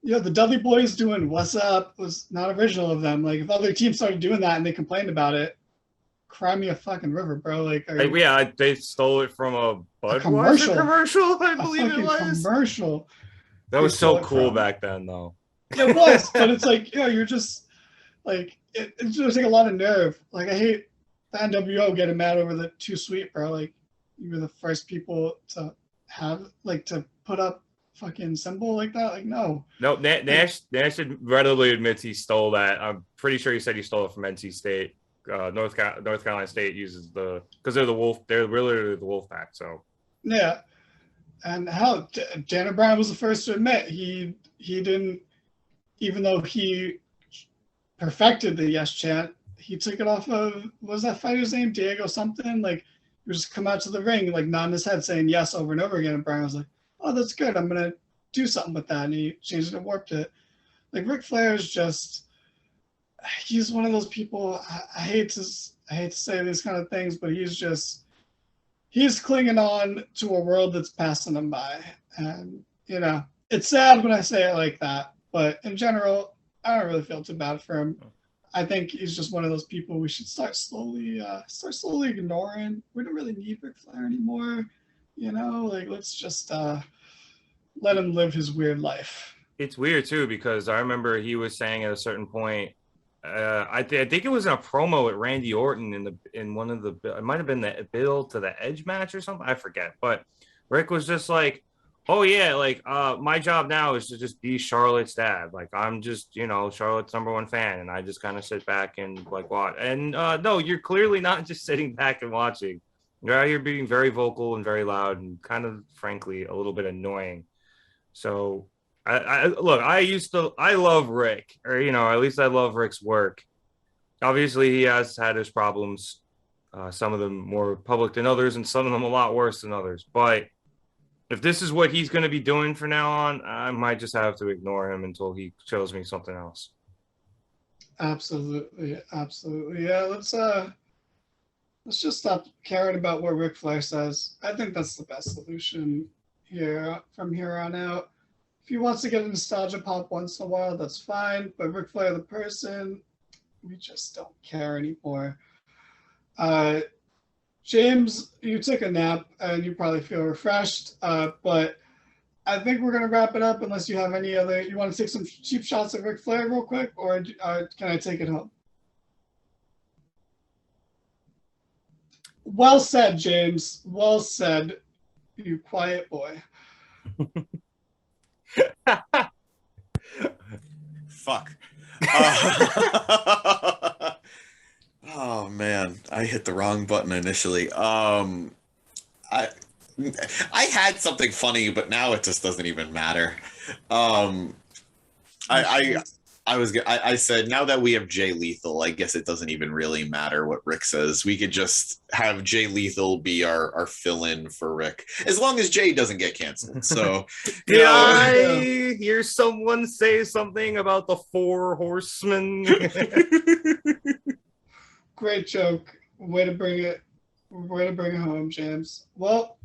The Dudley Boys doing "What's up" was not original of them. Like, if other teams started doing that and they complained about it, cry me a fucking river, bro. Like, they stole it from a Budweiser commercial, I believe it was. Commercial. That was so cool back then, though. It was, but it's like, you're just like, it's just like a lot of nerve. Like, I hate the NWO getting mad over the Too Sweet, bro. Like, you were the first people to have, like, to put up fucking symbol like that. Like, no. Nash readily admits he stole that. I'm pretty sure he said he stole it from NC State. North Carolina State uses because they're the Wolf. They're really the Wolf Pack. So yeah, and hell, Daniel Bryan was the first to admit he didn't, even though he perfected the yes chant, he took it off of, what was that fighter's name? Diego something. Like, he would just come out to the ring, like nodding his head, saying yes over and over again. And Bryan was like, "Oh, that's good. I'm gonna do something with that." And he changed it and warped it. Like, Ric Flair is he's one of those people. I hate to say these kind of things, but he's clinging on to a world that's passing him by. And it's sad when I say it like that, but in general, I don't really feel too bad for him. I think he's just one of those people we should start slowly ignoring. We don't really need Ric Flair anymore. Like, let's just let him live his weird life. It's weird too, because I remember he was saying at a certain point, I think it was in a promo at Randy Orton in one of the, it might have been the build to the Edge match or something, I forget. But Rick was just like, "Oh yeah, like my job now is to just be Charlotte's dad. Like, I'm just Charlotte's #1 fan, and I just kind of sit back and like watch." And no, you're clearly not just sitting back and watching. You're out here being very vocal and very loud and kind of, frankly, a little bit annoying. So, I love Rick, or, at least I love Rick's work. Obviously, he has had his problems, some of them more public than others, and some of them a lot worse than others. But if this is what he's going to be doing from now on, I might just have to ignore him until he shows me something else. Absolutely. Yeah, let's just stop caring about what Ric Flair says. I think that's the best solution here from here on out. If he wants to get a nostalgia pop once in a while, that's fine. But Ric Flair, the person, we just don't care anymore. James, you took a nap and you probably feel refreshed. But I think we're going to wrap it up unless you have any other. You want to take some cheap shots at Ric Flair real quick, or can I take it home? Well said, James. Well said, you quiet boy. Fuck. Oh man, I hit the wrong button initially. I had something funny, but now it just doesn't even matter. I said, now that we have Jay Lethal, I guess it doesn't even really matter what Rick says. We could just have Jay Lethal be our fill-in for Rick, as long as Jay doesn't get canceled. So, did I hear someone say something about the 4 horsemen? Great joke. Way to bring it home, James. Well,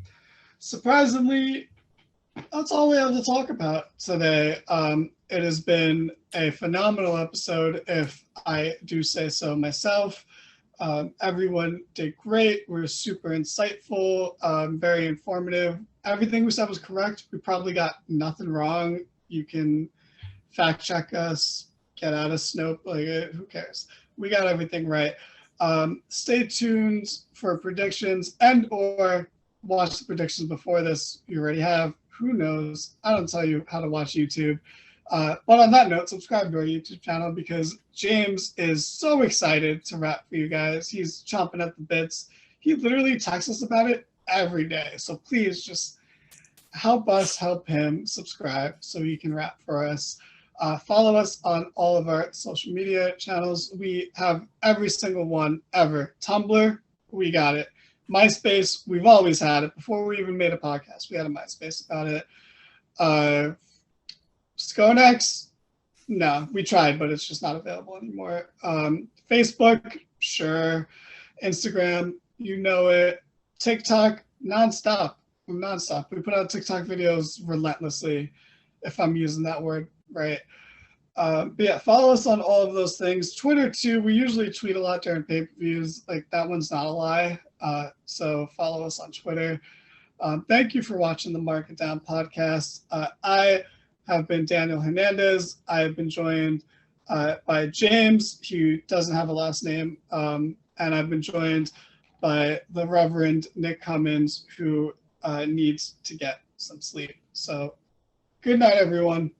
surprisingly, that's all we have to talk about today. It has been a phenomenal episode, if I do say so myself. Everyone did great. We were super insightful, very informative. Everything we said was correct. We probably got nothing wrong. You can fact check us, get out of Snope, like who cares? We got everything right. Stay tuned for predictions and or watch the predictions before this. You already have. Who knows? I don't tell you how to watch YouTube. But on that note, subscribe to our YouTube channel because James is so excited to rap for you guys. He's chomping at the bits. He literally texts us about it every day. So please just help us help him subscribe so he can rap for us. Follow us on all of our social media channels. We have every single one ever. Tumblr, we got it. MySpace, we've always had it. Before we even made a podcast, we had a MySpace about it. Skonex, no, we tried, but it's just not available anymore. Facebook, sure. Instagram, you know it. TikTok, nonstop. We put out TikTok videos relentlessly, if I'm using that word right. But yeah, follow us on all of those things. Twitter too. We usually tweet a lot during pay-per-views. Like that one's not a lie. So follow us on Twitter. Thank you for watching the Market Down podcast. I have been Daniel Hernandez. I have been joined by James, who doesn't have a last name, and I've been joined by the Reverend Nick Cummins, who needs to get some sleep. So good night, everyone.